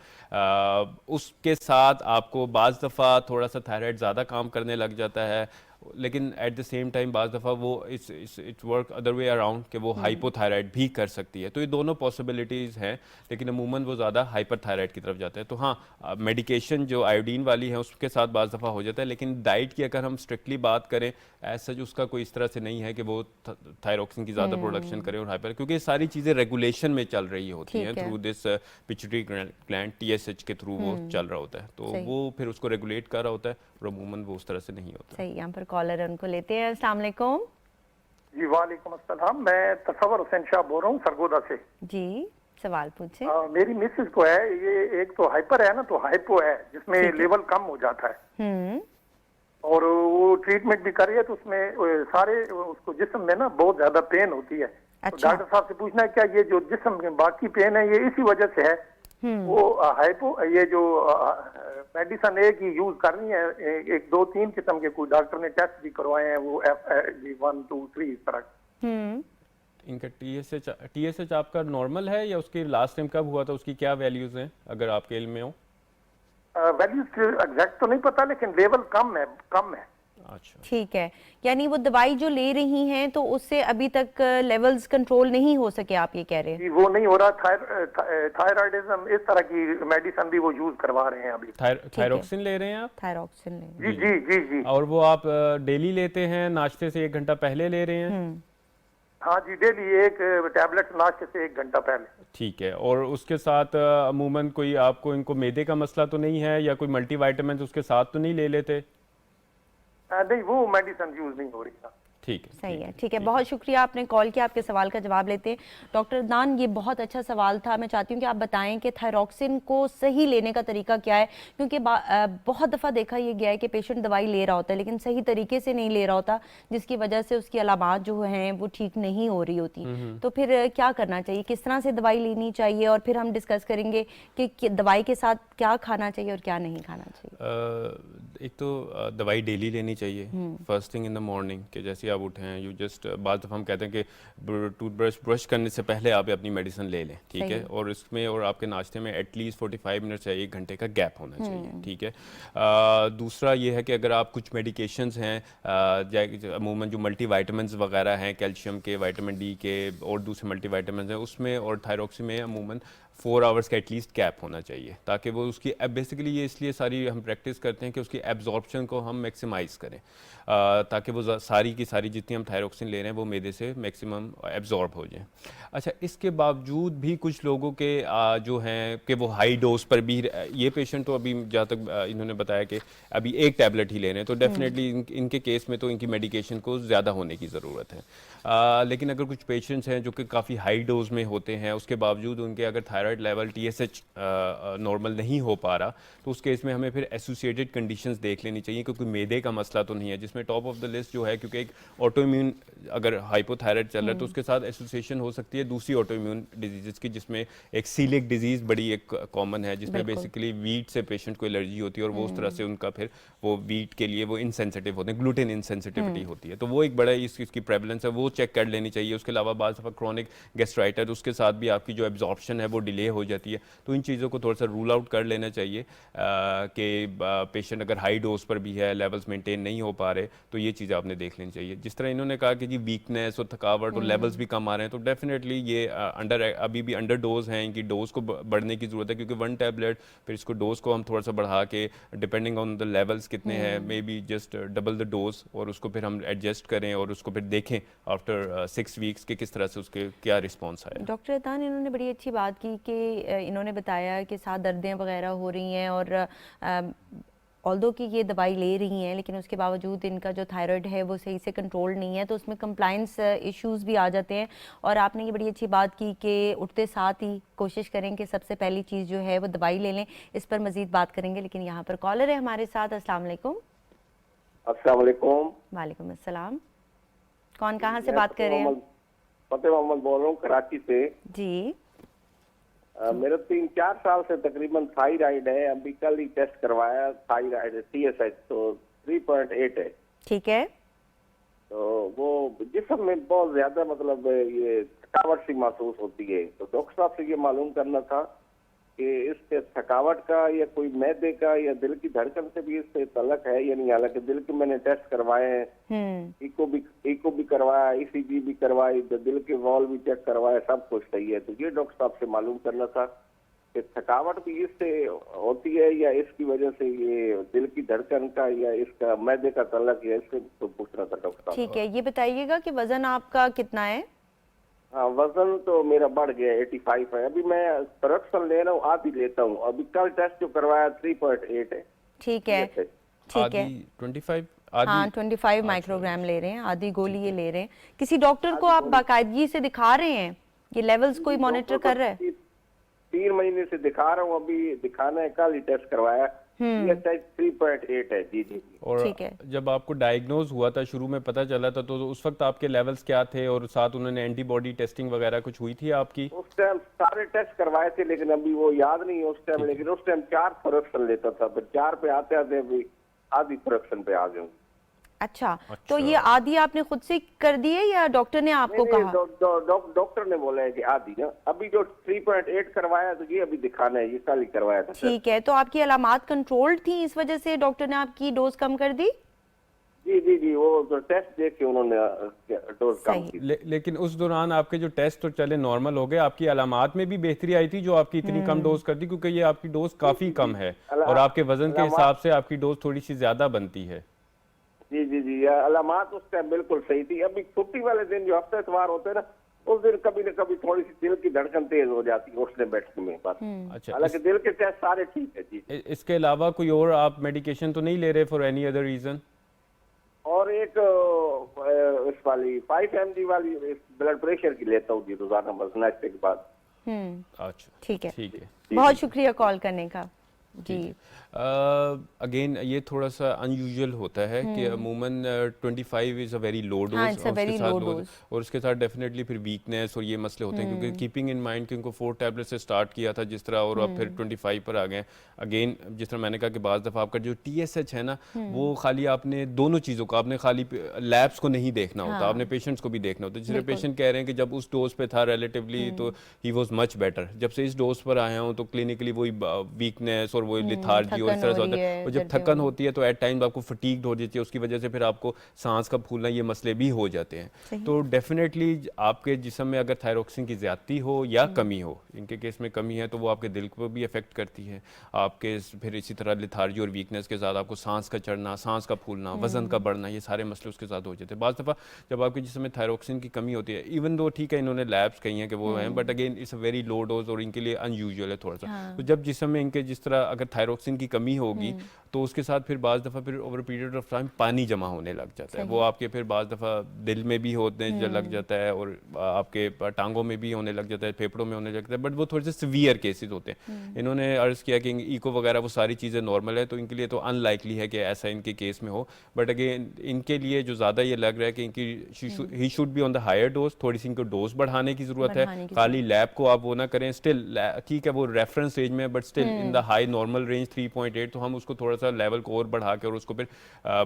उसके साथ आपको बाज़ दफ़ा थोड़ा सा थायराइड ज़्यादा काम करने लग जाता है, लेकिन एट द सेम टाइम बाज़ दफ़ा वो it's work other way around कि वो हाइपोथायराइड भी कर सकती है। तो ये दोनों पॉसिबिलिटीज़ हैं, लेकिन अमूमन वो ज़्यादा हाइपरथायराइड की तरफ जाते हैं। तो हाँ, मेडिकेशन जो आयोडीन वाली है उसके साथ बाज़ दफ़ा हो जाता है, लेकिन डाइट की अगर हम स्ट्रिक्टली बात करें, ऐसा जो उसका कोई इस तरह से नहीं है कि वो थायरोक्सिन की ज़्यादा प्रोडक्शन करे और हाइपर, क्योंकि ये सारी चीज़ें रेगुलेशन में चल रही होती हैं through this pituitary gland, TSH के थ्रू वो चल रहा होता है, तो वो फिर उसको रेगुलेट कर रहा होता है, और अमूमन वो उस तरह से नहीं होता। सही, यहाँ पर कॉलर है, उनको लेते हैं। अस्सलाम वालेकुम। जी वालेकुम अस्सलाम, मैं तसव्वुर हुसैन शाह बोल रहा हूँ सरगोदा से। जी, सवाल पूछे। मेरी मिसेज को है ये, एक तो हाइपर है ना, तो हाइपो है जिसमें लेवल कम हो जाता है, और वो ट्रीटमेंट भी कर रही है, तो उसमें सारे उसको जिस्म में ना बहुत ज्यादा पेन होती है। अच्छा। तो डॉक्टर साहब से पूछना है क्या ये जो जिस्म में बाकी पेन है ये इसी वजह से है? वो हाइपो, ये जो मेडिसिन एक ही यूज करनी है, एक 2-3 किस्म के कोई डॉक्टर ने टेस्ट भी करवाए हैं, वो FG1, 2, 3 इस तरह। इनका TSH आपका नॉर्मल है, या उसकी लास्ट टाइम कब हुआ था, उसकी क्या वैल्यूज़ हैं अगर आपके इल्म में हो? वैल्यूज एग्जैक्ट तो नहीं पता, लेकिन लेवल कम है। अच्छा, ठीक है, यानी वो दवाई जो ले रही हैं तो उससे अभी तक लेवल्स कंट्रोल नहीं हो सके, आप ये कह रहे हैं? जी, वो नहीं हो रहा। थायराइडिज्म इस तरह की मेडिसिन भी वो यूज करवा रहे हैं अभी। थायरोक्सिन ले रहे हैं आप? थायरोक्सिन ले। जी जी जी जी। और वो आप डेली लेते हैं, नाश्ते से 1 घंटा पहले ले रहे हैं? हाँ जी, डेली एक टैबलेट नाश्ते से 1 घंटा पहले। ठीक है, और उसके साथ अमूमन कोई आपको इनको मैदे का मसला तो नहीं है, या कोई मल्टीविटामिन उसके साथ तो नहीं ले लेते? नहीं, वो मेडिसिन यूज नहीं हो रही था। ठीक है, सही है, ठीक है, बहुत शुक्रिया आपने कॉल किया। आपके सवाल का जवाब लेते हैं। डॉक्टर अदनान, ये बहुत अच्छा सवाल था। मैं चाहती हूँ कि आप बताएं कि थायरोक्सिन को सही लेने का तरीका क्या है, क्योंकि बहुत दफ़ा देखा ये गया है कि पेशेंट दवाई ले रहा होता है लेकिन सही तरीके से नहीं ले रहा होता, जिसकी वजह से उसकी अलामात जो हैं वो ठीक नहीं हो रही होती। तो फिर क्या करना चाहिए, किस तरह से दवाई लेनी चाहिए, और फिर हम डिस्कस करेंगे कि दवाई के साथ क्या खाना चाहिए और क्या नहीं खाना चाहिए। एक तो दवाई डेली लेनी चाहिए, first thing in the morning, कि जैसे आप उठे हैं, यू जस्ट, बाद दफ़ा हम कहते हैं कि टूथब्रश ब्रश करने से पहले आप अपनी मेडिसिन ले लें, ठीक है, और इसमें और आपके नाश्ते में एटलीस्ट 45 मिनट या 1 घंटे का गैप होना चाहिए, ठीक है। दूसरा ये है कि अगर आप कुछ मेडिकेशंस हैं, अमूमन जो मल्टीविटामिन्स वगैरह हैं, कैल्शियम के, विटामिन डी के और दूसरे मल्टीविटामिन्स हैं, उसमें और थायरोक्सिन में अमूमन 4 आवर्स का एटलीस्ट गैप होना चाहिए, ताकि वो उसकी बेसिकली ये इसलिए सारी हम प्रैक्टिस करते हैं कि उसकी एब्जॉर्प्शन को हम मैक्सिमाइज़ करें, ताकि वो सारी की सारी जितनी हम थायरोक्सिन ले रहे हैं वो मैदे से मैक्सिमम एब्जॉर्ब हो जाए। अच्छा, इसके बावजूद भी कुछ लोगों के जो हैं कि वो हाई डोज पर भी, ये पेशेंट तो अभी जहाँ तक इन्होंने बताया कि अभी 1 टैबलेट ही ले रहे हैं, तो डेफिनेटली इनके केस में तो इनकी मेडिकेशन को ज़्यादा होने की ज़रूरत है। लेकिन अगर कुछ पेशेंट्स हैं जो कि काफ़ी हाई डोज में होते हैं, उसके बावजूद उनके अगर थायराइड लेवल TSH नॉर्मल नहीं हो पा रहा, तो उस केस में हमें फिर एसोसिएटेड कंडीशंस देख लेनी चाहिए, क्योंकि मैदे का मसला तो नहीं है, जिसमें टॉप ऑफ द लिस्ट जो है, क्योंकि एक ऑटोइम्यून अगर हाइपोथायराइड चल रहा है तो उसके साथ एसोसिएशन हो सकती है दूसरी ऑटोइम्यून डिजीज़ की, जिसमें एक सीलिक डिजीज़ बड़ी एक कॉमन है, जिसमें बेसिकली वीट से पेशेंट को एलर्जी होती है, और वो उस तरह से उनका फिर वो वीट के लिए वो इनसेंसिटिव होते हैं, ग्लूटेन इनसेंसिटिविटी होती है, तो वो एक बड़ा इसकी प्रेवलेंस है, वो चेक कर लेनी चाहिए। उसके अलावा बाद क्रॉनिक गैस्ट्राइटिस, उसके साथ भी आपकी जो एब्जॉर्प्शन है वो डिले डिले हो जाती है। तो इन चीज़ों को थोड़ा सा रूल आउट कर लेना चाहिए कि पेशेंट अगर हाई डोज पर भी है, लेवल्स मेंटेन नहीं हो पा रहे, तो ये चीज़ आपने देख लेनी चाहिए। जिस तरह इन्होंने कहा कि जी वीकनेस और थकावट और लेवल्स भी कम आ रहे हैं, तो डेफिनेटली ये अभी भी अंडर डोज हैं, इनकी डोज को बढ़ने की ज़रूरत है, क्योंकि 1 टैबलेट फिर इसको डोज को हम थोड़ा सा बढ़ा के डिपेंडिंग ऑन द लेवल्स कितने हैं, may be just double the dose, और उसको फिर हम एडजस्ट करें और उसको फिर देखें आफ्टर 6 वीक्स के किस तरह से उसके क्या रिस्पॉन्स आया। डॉक्टर अतान, इन्होंने बड़ी अच्छी बात की कि इन्होंने बताया कि साथ दर्दें वगैरह हो रही हैं और ऑल्दो कि ये दवाई ले रही हैं, लेकिन उसके बावजूद इनका जो थायराइड है वो सही से कंट्रोल नहीं है, तो उसमें कंप्लाइंस इश्यूज़ भी आ जाते हैं। और आपने ये बड़ी अच्छी बात की कि उठते साथ ही कोशिश करें कि सबसे पहली चीज़ जो है वो दवाई ले लें। इस पर मज़ीद बात करेंगे, लेकिन यहाँ पर कॉलर है हमारे साथ। अस्सलाम वालेकुम। अस्सलाम वालेकुम। वालेकुम अस्सलाम। कौन कहाँ से बात कर रहे हैं? फतेह मोहम्मद बोल रहा हूँ कराची से जी। मेरा 3-4 साल से तकरीबन थायराइड है। अभी कल ही टेस्ट करवाया, थायराइड TSH तो 3.8 है। ठीक है। तो वो जिस्म में बहुत ज्यादा मतलब ये थकावट सी महसूस होती है। तो डॉक्टर साहब से ये मालूम करना था कि इसके थकावट का या कोई मैदे का या दिल की धड़कन से भी इससे तल्लक है या नहीं। हालांकि दिल के मैंने टेस्ट करवाए हैं, इको भी करवाया, ECG भी करवाई, दिल के वॉल भी चेक करवाया, सब कुछ सही है। तो ये डॉक्टर साहब से मालूम करना था कि थकावट भी इससे होती है या इसकी वजह से ये दिल की धड़कन का या इसका मैदे का तल्लक है, इससे तो पूछना था डॉक्टर साहब। ठीक है, ये बताइएगा कि वजन आपका कितना है? हाँ, वजन तो मेरा बढ़ गया, 85 है। अभी मैं प्रोडक्शन ले रहा हूँ, आधी लेता हूँ। अभी कल टेस्ट जो करवाया 3.8 है। ठीक है, ठीक है। 25 हाँ, 25 माइक्रोग्राम ले रहे हैं, आधी गोली ये ले रहे हैं। किसी डॉक्टर को आप बाकायदगी से दिखा रहे हैं? ये लेवल्स कोई मॉनिटर कर रहा है? 3 महीने से दिखा रहा हूँ, अभी दिखाना है, कल ही टेस्ट करवाया। 3.8 है। जी जी। और ठीक है। जब आपको डायग्नोज हुआ था, शुरू में पता चला था, तो उस वक्त आपके लेवल्स क्या थे और साथ उन्होंने एंटीबॉडी टेस्टिंग वगैरह कुछ हुई थी आपकी? उस टाइम सारे टेस्ट करवाए थे, लेकिन अभी वो याद नहीं है उस टाइम। लेकिन उस टाइम 4 प्रोडक्शन लेता था, फिर 4 पे आते आते अभी आधी प्रोडक्शन पे आ जाऊँ। अच्छा, तो ये आधी आपने खुद से कर दी है या डॉक्टर ने आपको कहा? डॉक्टर ने बोला है कि आधी ना। अभी जो 3.8 करवाया तो ये अभी दिखाना है, ये कल ही करवाया था। ठीक है, तो आपकी अलामात कंट्रोल्ड थी, इस वजह से डॉक्टर ने आपकी डोज कम कर दी? जी जी जी, वो तो टेस्ट देख के उन्होंने डोज कम की। लेकिन उस दौरान आपके जो टेस्ट तो चले नॉर्मल हो गए, आपकी अलामात में भी बेहतरी आई थी जो आपकी इतनी कम डोज कर दी? क्योंकि ये आपकी डोज काफी कम है और आपके वजन के हिसाब से आपकी डोज थोड़ी सी ज्यादा बनती है। जी जी जी, अलामात उस टाइम बिल्कुल सही थी। अभी छुट्टी वाले दिन जो हफ्ते इतवार होते हैं ना, उस दिन कभी न कभी थोड़ी सी दिल की धड़कन तेज हो जाती है उठने बैठने में बस। अच्छा, हालांकि दिल के टेस्ट सारे ठीक है। जी, इसके अलावा कोई और आप मेडिकेशन तो नहीं ले रहे फॉर एनी अदर रीजन? और एक इस वाली 5 mg वाली ब्लड प्रेशर की लेता हूँ जी रोजाना, बस नाश्ते के बाद। अच्छा, ठीक है, ठीक है। बहुत शुक्रिया कॉल करने का। जी। अगेन ये थोड़ा सा अनयूजुअल होता है कि अमूमन 25 is a very low dose, और उसके साथ डेफिनेटली फिर वीकनेस और ये मसले होते हैं, क्योंकि कीपिंग इन माइंड कि उनको 4 टैबलेट से स्टार्ट किया था जिस तरह, और अब फिर 25 पर आ गए। अगेन जिस तरह मैंने कहा कि बाज़ दफ़ा आपका जो TSH है ना, वो खाली आपने दोनों चीज़ों का, आपने खाली लैब्स को नहीं देखना होता, आपने पेशेंट्स को भी देखना होता है। जिस तरह पेशेंट कह रहे हैं कि जब उस डोज पे था रिलेटिवली तो ही वॉज मच बेटर, जब से इस डोज पर आया हूँ तो क्लिनिकली वही वीकनेस और वही लिथार्जी और इस तरह से होता है। और जब थकन होती है तो एट टाइम आपको फटीग्ड हो जाती है, उसकी वजह से फिर आपको सांस का फूलना, ये मसले भी हो जाते हैं। तो डेफिनेटली आपके जिस्म में अगर थायरोक्सिन की ज़्यादती हो या कमी हो, इनके केस में कमी है, तो वो आपके दिल को भी अफेक्ट करती है, आपके फिर इसी तरह लिथार्जी और वीकनेस के साथ आपको सांस का चढ़ना, सांस का फूलना, वजन का बढ़ना, ये सारे मसले उसके साथ हो जाते हैं। बाज़ दफ़ा जब आपके जिस्म में थायरोक्सिन की कमी होती है, इवन दो ठीक है इन्होंने लैब्स कही हैं कि वो हैं, but again it's a very low dose और इनके लिए अनयूजुअल है थोड़ा सा। तो जब जिस्म में इनके जिस तरह अगर थायरोक्सिन की कमी होगी तो उसके साथ फिर बाज़ दफ़ा फिर ओवर पीरियड ऑफ टाइम पानी जमा होने लग जाता है। वो आपके फिर बाज़ दफ़ा दिल में भी होने लग जाता है और आपके टांगों में भी होने लग जाता है, फेफड़ों में होने लगता है, बट वो थोड़े से सीवियर केसेस होते हैं। इन्होंने अर्ज़ किया कि इको वगैरह वो सारी चीज़ें नॉर्मल है, तो इनके लिए तो अनलाइकली है कि ऐसा इनके केस में हो। बट अगेन इनके लिए जो ज़्यादा ये लग रहा है कि इनकी he should be on the higher dose, थोड़ी सी इनको डोज बढ़ाने की ज़रूरत है। खाली लैब को आप वो ना करें, स्टिल ठीक है वो रेफरेंस रेंज में, but still in the high normal range 3.8, तो हम उसको थोड़ा सा लेवल को और बढ़ा के और उसको फिर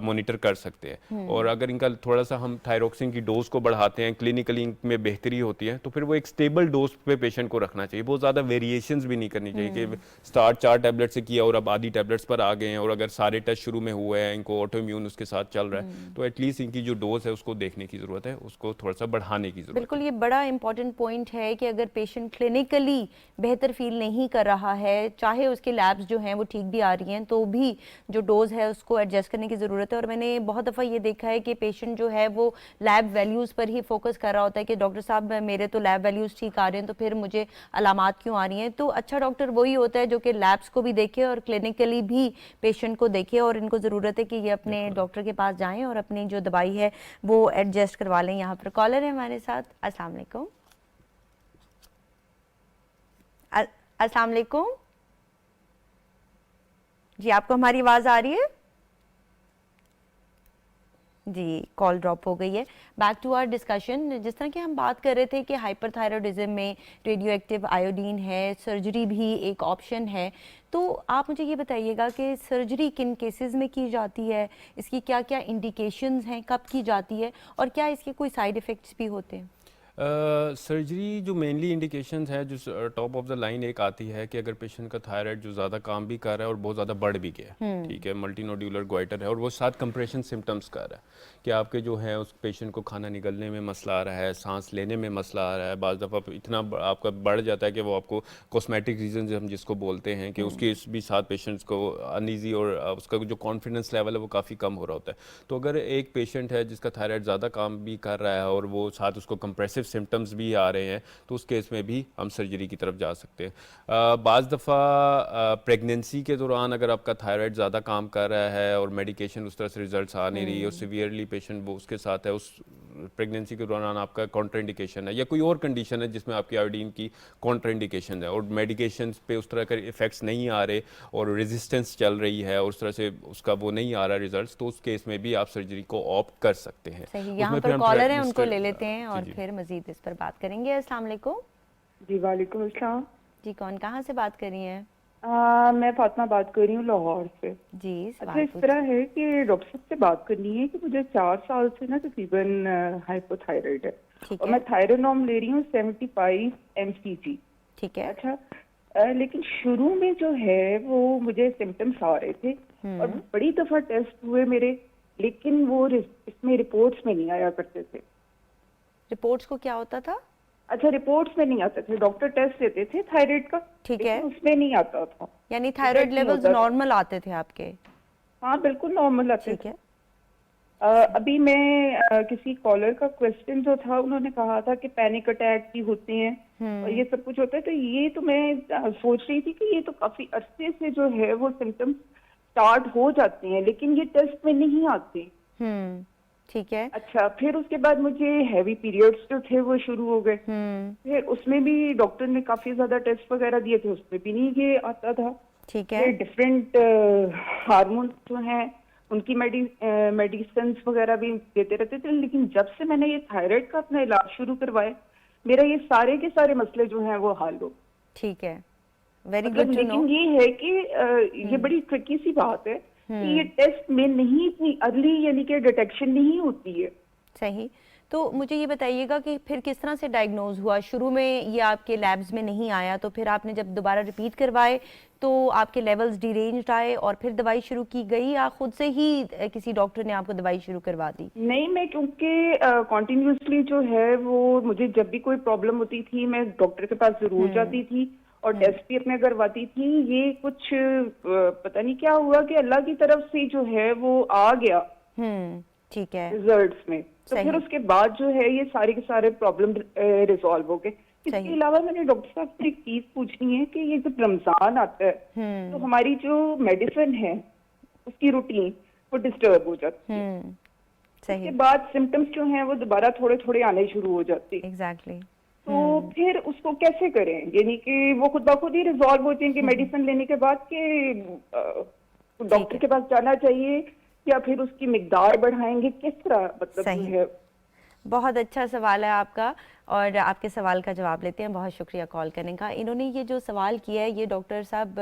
मॉनिटर कर सकते हैं। और अगर इनका थोड़ा सा हम थायरोक्सिन की डोज को बढ़ाते हैं, क्लिनिकली में बेहतरी होती है, तो फिर वो एक स्टेबल डोज पे पेशेंट को रखना चाहिए। बहुत ज़्यादा वेरिएशंस भी नहीं करनी चाहिए कि स्टार्ट 4 टैबलेट से किया और अब आधी टैबलेट्स पर आ गए हैं, और अगर सारे टेस्ट शुरू में हुए हैं, इनको ऑटो इम्यून उसके साथ चल रहा है, तो एटलीस्ट इनकी जो डोज है उसको देखने की ज़रूरत है, उसको थोड़ा सा बढ़ाने की ज़रूरत है। बिल्कुल, ये बड़ा इंपॉर्टेंट पॉइंट है कि अगर पेशेंट क्लिनिकली बेहतर फील नहीं कर रहा है, चाहे उसके लैब्स जो हैं वो ठीक भी आ रही हैं, तो भी जो डोज है उसको एडजस्ट करने की ज़रूरत है। और मैंने बहुत दफ़ा ये देखा है कि पेशेंट जो है वो लैब वैल्यूज़ पर ही फोकस कर रहा होता है कि डॉक्टर साहब मेरे तो लैब वैल्यूज़ ठीक आ रहे हैं, तो फिर मुझे अलामात क्यों आ रही हैं। तो अच्छा डॉक्टर वही होता है जो कि लैब्स को भी देखे और क्लिनिकली भी पेशेंट को देखे, और इनको ज़रूरत है कि ये अपने डॉक्टर के पास जाएँ और अपनी जो दवाई है वो एडजस्ट करवा लें। यहाँ पर कॉलर है हमारे साथ। अस्सलाम वालेकुम। अस्सलाम वालेकुम जी, आपको हमारी आवाज़ आ रही है? जी, कॉल ड्रॉप हो गई है। Back to our discussion. जिस तरह की हम बात कर रहे थे कि हाइपरथायरॉयडिज्म में रेडियो एक्टिव आयोडीन है, सर्जरी भी एक ऑप्शन है, तो आप मुझे ये बताइएगा कि सर्जरी किन केसेस में की जाती है, इसकी क्या क्या इंडिकेशंस हैं, कब की जाती है, और क्या इसके कोई साइड इफ़ेक्ट्स भी होते हैं? सर्जरी जो मेनली इंडिकेशंस है, जो टॉप ऑफ द लाइन एक आती है कि अगर पेशेंट का थायराइड जो ज़्यादा काम भी कर रहा है और बहुत ज़्यादा बढ़ भी गया है, ठीक है, मल्टीनोड्यूलर गोइटर है, और वो साथ कंप्रेशन सिम्टम्स कर रहा है कि आपके जो है उस पेशेंट को खाना निगलने में मसला आ रहा है, सांस लेने में मसला आ रहा है, बाज़ दफ़ा इतना आपका बढ़ जाता है कि वो आपको कॉस्मेटिक रीजन हम जिसको बोलते हैं कि उसके भी साथ पेशेंट्स को अनईजी और उसका जो कॉन्फिडेंस लेवल है वो काफ़ी कम हो रहा होता है। तो अगर एक पेशेंट है जिसका थायराइड ज़्यादा काम भी कर रहा है और वो साथ उसको कंप्रेसिव सिम्टम्स भी आ रहे हैं, तो उस केस में भी हम सर्जरी की तरफ जा सकते हैं। बाज़ दफ़ा प्रेगनेंसी के दौरान अगर आपका थायराइड ज़्यादा काम कर रहा है और मेडिकेशन उस तरह से रिजल्ट्स आ नहीं रही और सीवियरली पेशेंट वो उसके साथ है, उस प्रेगनेंसी के दौरान आपका कॉन्ट्राइंडिकेशन है या कोई और कंडीशन है जिसमें आपकी आयोडीन की कॉन्ट्राइंडिकेशन है और मेडिकेशन पे उस तरह के इफेक्ट्स नहीं आ रहे और रेजिस्टेंस चल रही है और उस तरह से उसका वो नहीं आ रहा रिजल्ट्स, तो उस केस में भी आप सर्जरी को ऑप्ट कर सकते हैं। सही, यहाँ पर कॉलर है, उनको ले लेते हैं और फिर मजीद इस पर बात करेंगे। अस्सलाम वालेकुम। जी वालेकुम अस्सलाम। जी, कौन कहाँ से बात कर रही हैं? मैं फातिमा बात कर रही हूँ लाहौर से। जी, अच्छा, इस तरह है कि डॉक्टर साहब से बात करनी है कि मुझे 4 साल से ना तकरीबन हाइपोथायराइड है और मैं थायरोनॉम ले रही हूँ 75 mcg। ठीक है। अच्छा, लेकिन शुरू में जो है वो मुझे सिम्टम्स आ रहे थे और बड़ी दफा टेस्ट हुए मेरे, लेकिन वो इसमें रिपोर्ट्स में नहीं आया करते थे। रिपोर्ट्स को क्या होता था? अच्छा, रिपोर्ट्स में नहीं आते थे, डॉक्टर टेस्ट देते थे थायराइड का, ठीक है, उसमें नहीं आता था। यानी थायराइड लेवल्स नॉर्मल आते थे आपके? हाँ बिल्कुल नॉर्मल आते थे। ठीक है। अभी मैं किसी कॉलर का क्वेश्चन जो था, उन्होंने कहा था कि पैनिक अटैक भी होते हैं और ये सब कुछ होता है, तो ये तो मैं सोच रही थी कि ये तो काफी अरसे से जो है वो सिम्टम्स स्टार्ट हो जाते हैं लेकिन ये टेस्ट में नहीं आते। ठीक है। अच्छा, फिर उसके बाद मुझे हैवी पीरियड्स जो थे वो शुरू हो गए, फिर उसमें भी डॉक्टर ने काफी ज्यादा टेस्ट वगैरह दिए थे, उसमें भी नहीं ये आता था। ठीक है। डिफरेंट हार्मोन्स जो हैं उनकी मेडिसिन वगैरह भी देते रहते थे, लेकिन जब से मैंने ये थायराइड का अपना इलाज शुरू करवाया, मेरा ये सारे के सारे मसले जो हैं वो हल हो। ठीक है, वेरी गुड टू नो। लेकिन ये है कि ये बड़ी ट्रिकी सी बात है कि ये टेस्ट में नहीं इतनी अर्ली यानी कि डिटेक्शन नहीं होती है। सही, तो मुझे ये बताइएगा कि फिर किस तरह से डायग्नोज हुआ? शुरू में ये आपके लैब्स में नहीं आया, तो फिर आपने जब दोबारा रिपीट करवाए तो आपके लेवल्स डिरेंज्ड आए और फिर दवाई शुरू की गई या खुद से ही किसी डॉक्टर ने आपको दवाई शुरू करवा दी? नहीं, मैं क्योंकि कॉन्टिन्यूसली जो है वो मुझे जब भी कोई प्रॉब्लम होती थी मैं डॉक्टर के पास जरूर जाती थी और टेस्ट भी अपने करवाती थी। ये कुछ पता नहीं क्या हुआ कि अल्लाह की तरफ से जो है वो आ गया ठीक है रिजल्ट्स में, तो फिर उसके बाद जो है ये सारे के सारे प्रॉब्लम रिजॉल्व हो गए। इसके अलावा मैंने डॉक्टर साहब से एक चीज पूछनी है कि ये जब रमजान आता है तो हमारी जो मेडिसिन है उसकी रूटीन वो डिस्टर्ब हो जाती है। उसके बाद सिम्टम्स जो हैं वो दोबारा थोड़े थोड़े आने शुरू हो जाते हैं। एग्जैक्टली। तो फिर उसको कैसे करें, यानी कि वो खुद ब खुद ही रिजॉल्व हो जाएंगे मेडिसिन लेने के बाद कि डॉक्टर के पास जाना चाहिए या फिर उसकी मिकदार बढ़ाएंगे, किस तरह मतलब है? बहुत अच्छा सवाल है आपका और आपके सवाल का जवाब लेते हैं। बहुत शुक्रिया कॉल करने का। इन्होंने ये जो सवाल किया है ये डॉक्टर साहब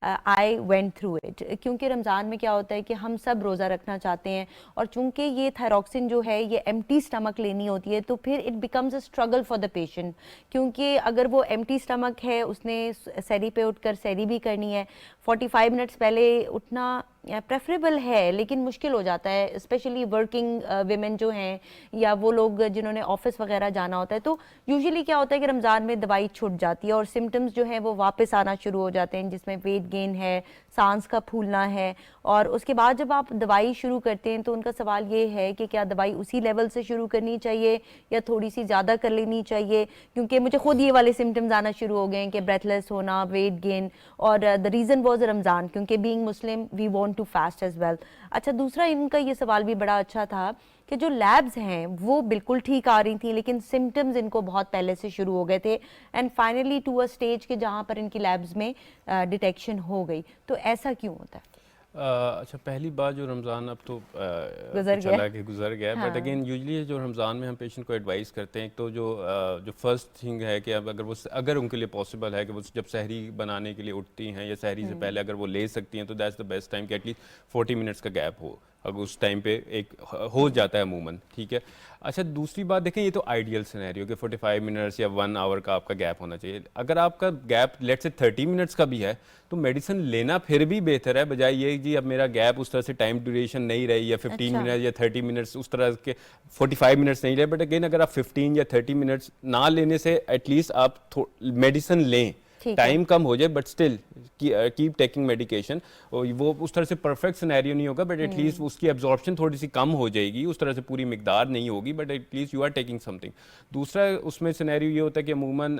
आई वेंट थ्रू इट, क्योंकि रमज़ान में क्या होता है कि हम सब रोज़ा रखना चाहते हैं और चूंकि ये थायरॉक्सिन जो है ये एम्प्टी स्टमक लेनी होती है तो फिर it becomes a struggle for the patient, क्योंकि अगर वो एम्प्टी स्टमक है, उसने सहरी पे उठकर सहरी भी करनी है, 45 मिनट्स पहले उठना प्रेफरेबल है लेकिन मुश्किल हो जाता है, स्पेशली वर्किंग विमेन जो हैं या वो लोग जिन्होंने ऑफिस वगैरह जाना होता है। तो यूजुअली क्या होता है कि रमज़ान में दवाई छूट जाती है और सिम्टम्स जो हैं वो वापस आना शुरू हो जाते हैं, जिसमें वेट गेन है, सांस का फूलना है, और उसके बाद जब आप दवाई शुरू करते हैं तो उनका सवाल ये है कि क्या दवाई उसी लेवल से शुरू करनी चाहिए या थोड़ी सी ज़्यादा कर लेनी चाहिए, क्योंकि मुझे खुद ये वाले सिम्टम्स आना शुरू हो गए हैं कि ब्रेथलेस होना, वेट गेन, और द रीज़न वॉज रमज़ान, क्योंकि being Muslim we want to fast as well. अच्छा, दूसरा इनका ये सवाल भी बड़ा अच्छा था कि जो लैब्स हैं वो बिल्कुल ठीक आ रही थी लेकिन सिम्टम्स इनको बहुत पहले से शुरू हो गए थे and finally to a stage के जहाँ पर इनकी लैब्स में डिटेक्शन हो गई। तो ऐसा क्यों होता है? अच्छा, पहली बात जो रमज़ान अब तो गुजर गया हाँ। बट अगेन यूजली जो रमज़ान में हम पेशेंट को एडवाइस करते हैं तो जो फर्स्ट थिंग है कि अब अगर उनके लिए पॉसिबल है कि वो जब सहरी बनाने के लिए उठती हैं या सहरी से पहले अगर वो ले सकती हैं तो दैट्स द बेस्ट टाइम कि एटलीस्ट 40 मिनट्स का गैप हो, अगर उस टाइम पे एक हो जाता है अमूमन, ठीक है। अच्छा, दूसरी बात देखें, ये तो आइडियल सिनेरियो कि 45 मिनट्स या 1 आवर का आपका गैप होना चाहिए। अगर आपका गैप लेट्स से 30 मिनट्स का भी है तो मेडिसिन लेना फिर भी बेहतर है, बजाय ये जी अब मेरा गैप उस तरह से टाइम ड्यूरेशन नहीं रही या 15 मिनट या 30 मिनट्स उस तरह के 45 मिनट्स नहीं रहे। बट अगेन अगर आप 15 या 30 मिनट्स ना लेने से एटलीस्ट आप मेडिसिन लें, टाइम कम हो जाए but still keep taking medication. वो उस तरह से परफेक्ट सिनेरियो नहीं होगा बट एटलीस्ट उसकी एब्जॉर्प्शन थोड़ी सी कम हो जाएगी, उस तरह से पूरी मिकदार नहीं होगी but at least you are taking something. दूसरा उसमें सिनेरियो ये होता है कि अमूमन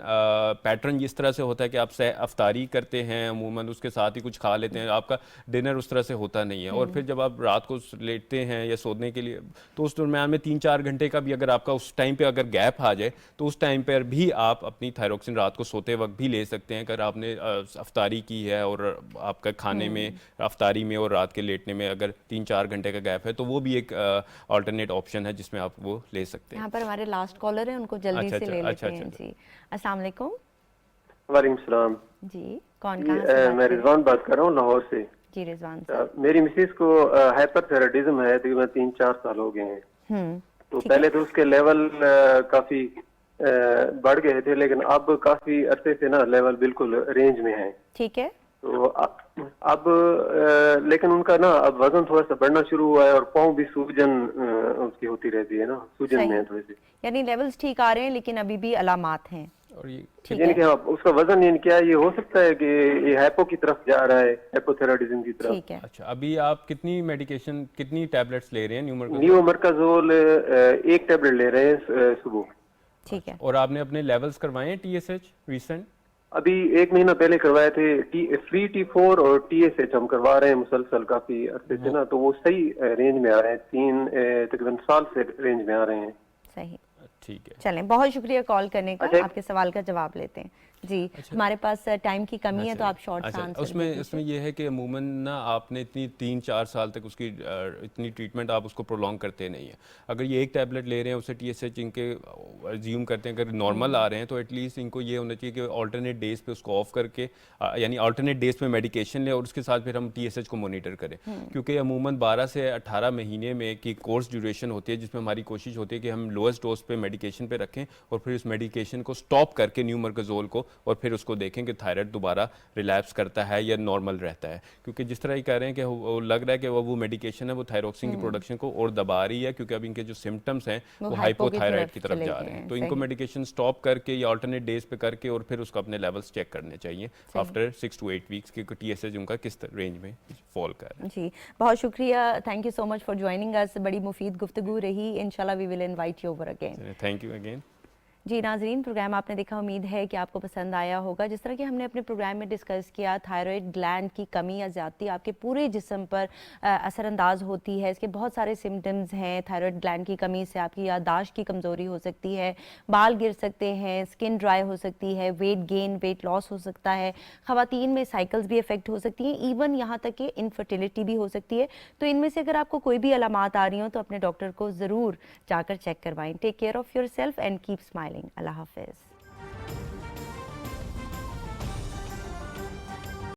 पैटर्न जिस तरह से होता है कि आप अफ्तारी करते हैं, अमूमन उसके साथ ही कुछ खा लेते हैं, आपका डिनर उस तरह से होता नहीं है और फिर जब आप रात को लेटते हैं या सोने के लिए तो उस दरम्यान में 3-4 घंटे का भी अगर आपका उस टाइम पे अगर गैप आ जाए तो उस टाइम पर भी आप अपनी थायरॉक्सिन रात को सोते वक्त भी ले सकते हैं। अगर आपने अफ्तारी की है और आपका खाने में, अफ्तारी में और रात के लेटने में अगर 3-4 घंटे का गैप है तो वो भी एक अल्टरनेट ऑप्शन है जिसमें आप वो ले सकते हैं। यहाँ पर हमारे लास्ट कॉलर हैं, उनको जल्दी से ले लेते हैं। जी, अस्सलाम वालेकुम। वालेकुम सलाम जी, कौन कहाँ से? मैं रिजवान बात कर रहा हूँ लाहौर से। जी रिजवान साहब। मेरी मिसेस को हाइपरथायराइडिज्म है, तकरीबन 3-4 साल हो गए हैं। तो पहले तो उसके लेवल काफी बढ़ गए थे लेकिन अब काफी अरसे से ना लेवल बिल्कुल रेंज में है। ठीक है। तो अब लेकिन उनका ना अब वजन थोड़ा सा बढ़ना शुरू हुआ है और पाँव भी सूजन उसकी होती रहती है ना, सूजन में है थोड़ी सी। यानी लेवल्स ठीक आ रहे हैं लेकिन अभी भी अलामात हैं। और ये यानी कि उसका वजन यानी क्या ये हो सकता है कि ये हाइपो की तरफ जा रहा है, हाइपोथायराइडिज्म की तरफ। ठीक है। अच्छा, अभी आप कितनी मेडिकेशन, कितनी टैबलेट्स ले रहे हैं? न्यूमरकाजोल 1 टैबलेट ले रहे हैं सुबह। ठीक है। और आपने अपने लेवल्स करवाए हैं TSH रिसेंट? अभी 1 महीना पहले करवाए थे। फ्री T4 और TSH हम करवा रहे हैं मुसलसल काफी अरसे से ना, तो वो सही रेंज में आ रहे हैं, 3 तकरीबन साल से रेंज में आ रहे हैं। सही, ठीक है। चलें, बहुत शुक्रिया कॉल करने का। अच्छा, आपके सवाल का जवाब लेते हैं। जी, हमारे पास टाइम की कमी है तो आप शॉर्ट आंसर उसमें ये है कि अमूमन ना आपने इतनी 3-4 साल तक उसकी इतनी ट्रीटमेंट आप उसको प्रोलॉन्ग करते नहीं है। अगर ये 1 टैबलेट ले रहे हैं उससे TSH इनके अज्यूम करते हैं अगर नॉर्मल आ रहे हैं तो एटलीस्ट इनको ये होना चाहिए कि ऑल्टरनेट डेज पे उसको ऑफ करके यानी ऑल्टरनेट डेज पे मेडिकेशन लें और उसके साथ फिर हम TSH को मोनिटर करें, क्योंकि अमूमन 12 से 18 महीने में की कोर्स ड्यूरेशन होती है जिसमें हमारी कोशिश होती है कि हम लोएस्ट डोज पे मेडिकेशन पे रखें और फिर उस मेडिकेशन को स्टॉप करके न्यूमरकाजोल को और फिर उसको देखें कि थायराइड दोबारा रिलैप्स करता है या नॉर्मल रहता है। क्योंकि जिस तरह ही कह रहे हैं कि वो लग रहा है कि वो मेडिकेशन है वो थायरॉक्सिन की प्रोडक्शन को और दबा रही है, क्योंकि अब इनके जो सिम्टम्स हैं वो हाइपोथायराइड की तरफ जा रहे हैं। तो इनको मेडिकेशन स्टॉप करके या अल्टरनेट डेज पे करके और फिर उसको अपने लेवल्स चेक करने चाहिए आफ्टर 6 to 8 वीक्स की TSH उनका किस रेंज में फॉल कर रहा है। जी, बहुत शुक्रिया। Thank you so much for joining us. बड़ी मुफीद गुफ्तगू रही। इंशाल्लाह we will invite you over again. Thank you again. जी नाजरीन, प्रोग्राम आपने देखा, उम्मीद है कि आपको पसंद आया होगा। जिस तरह कि हमने अपने प्रोग्राम में डिस्कस किया, थायराइड ग्लैंड की कमी या ज़्यादती आपके पूरे जिस्म पर असरअंदाज होती है। इसके बहुत सारे सिम्टम्स हैं। थायराइड ग्लैंड की कमी से आपकी याददाश्त की कमज़ोरी हो सकती है, बाल गिर सकते हैं, स्किन ड्राई हो सकती है, वेट गेन, वेट लॉस हो सकता है, ख़वातीन में साइकिल्स भी इफेक्ट हो सकती हैं, इवन यहाँ तक कि इनफर्टिलिटी भी हो सकती है। तो इनमें से अगर आपको कोई भी अलामात आ रही हो तो अपने डॉक्टर को ज़रूर जाकर चेक करवाएं। Take care of your self and keep smiling. अल्लाह हाफ़िज़।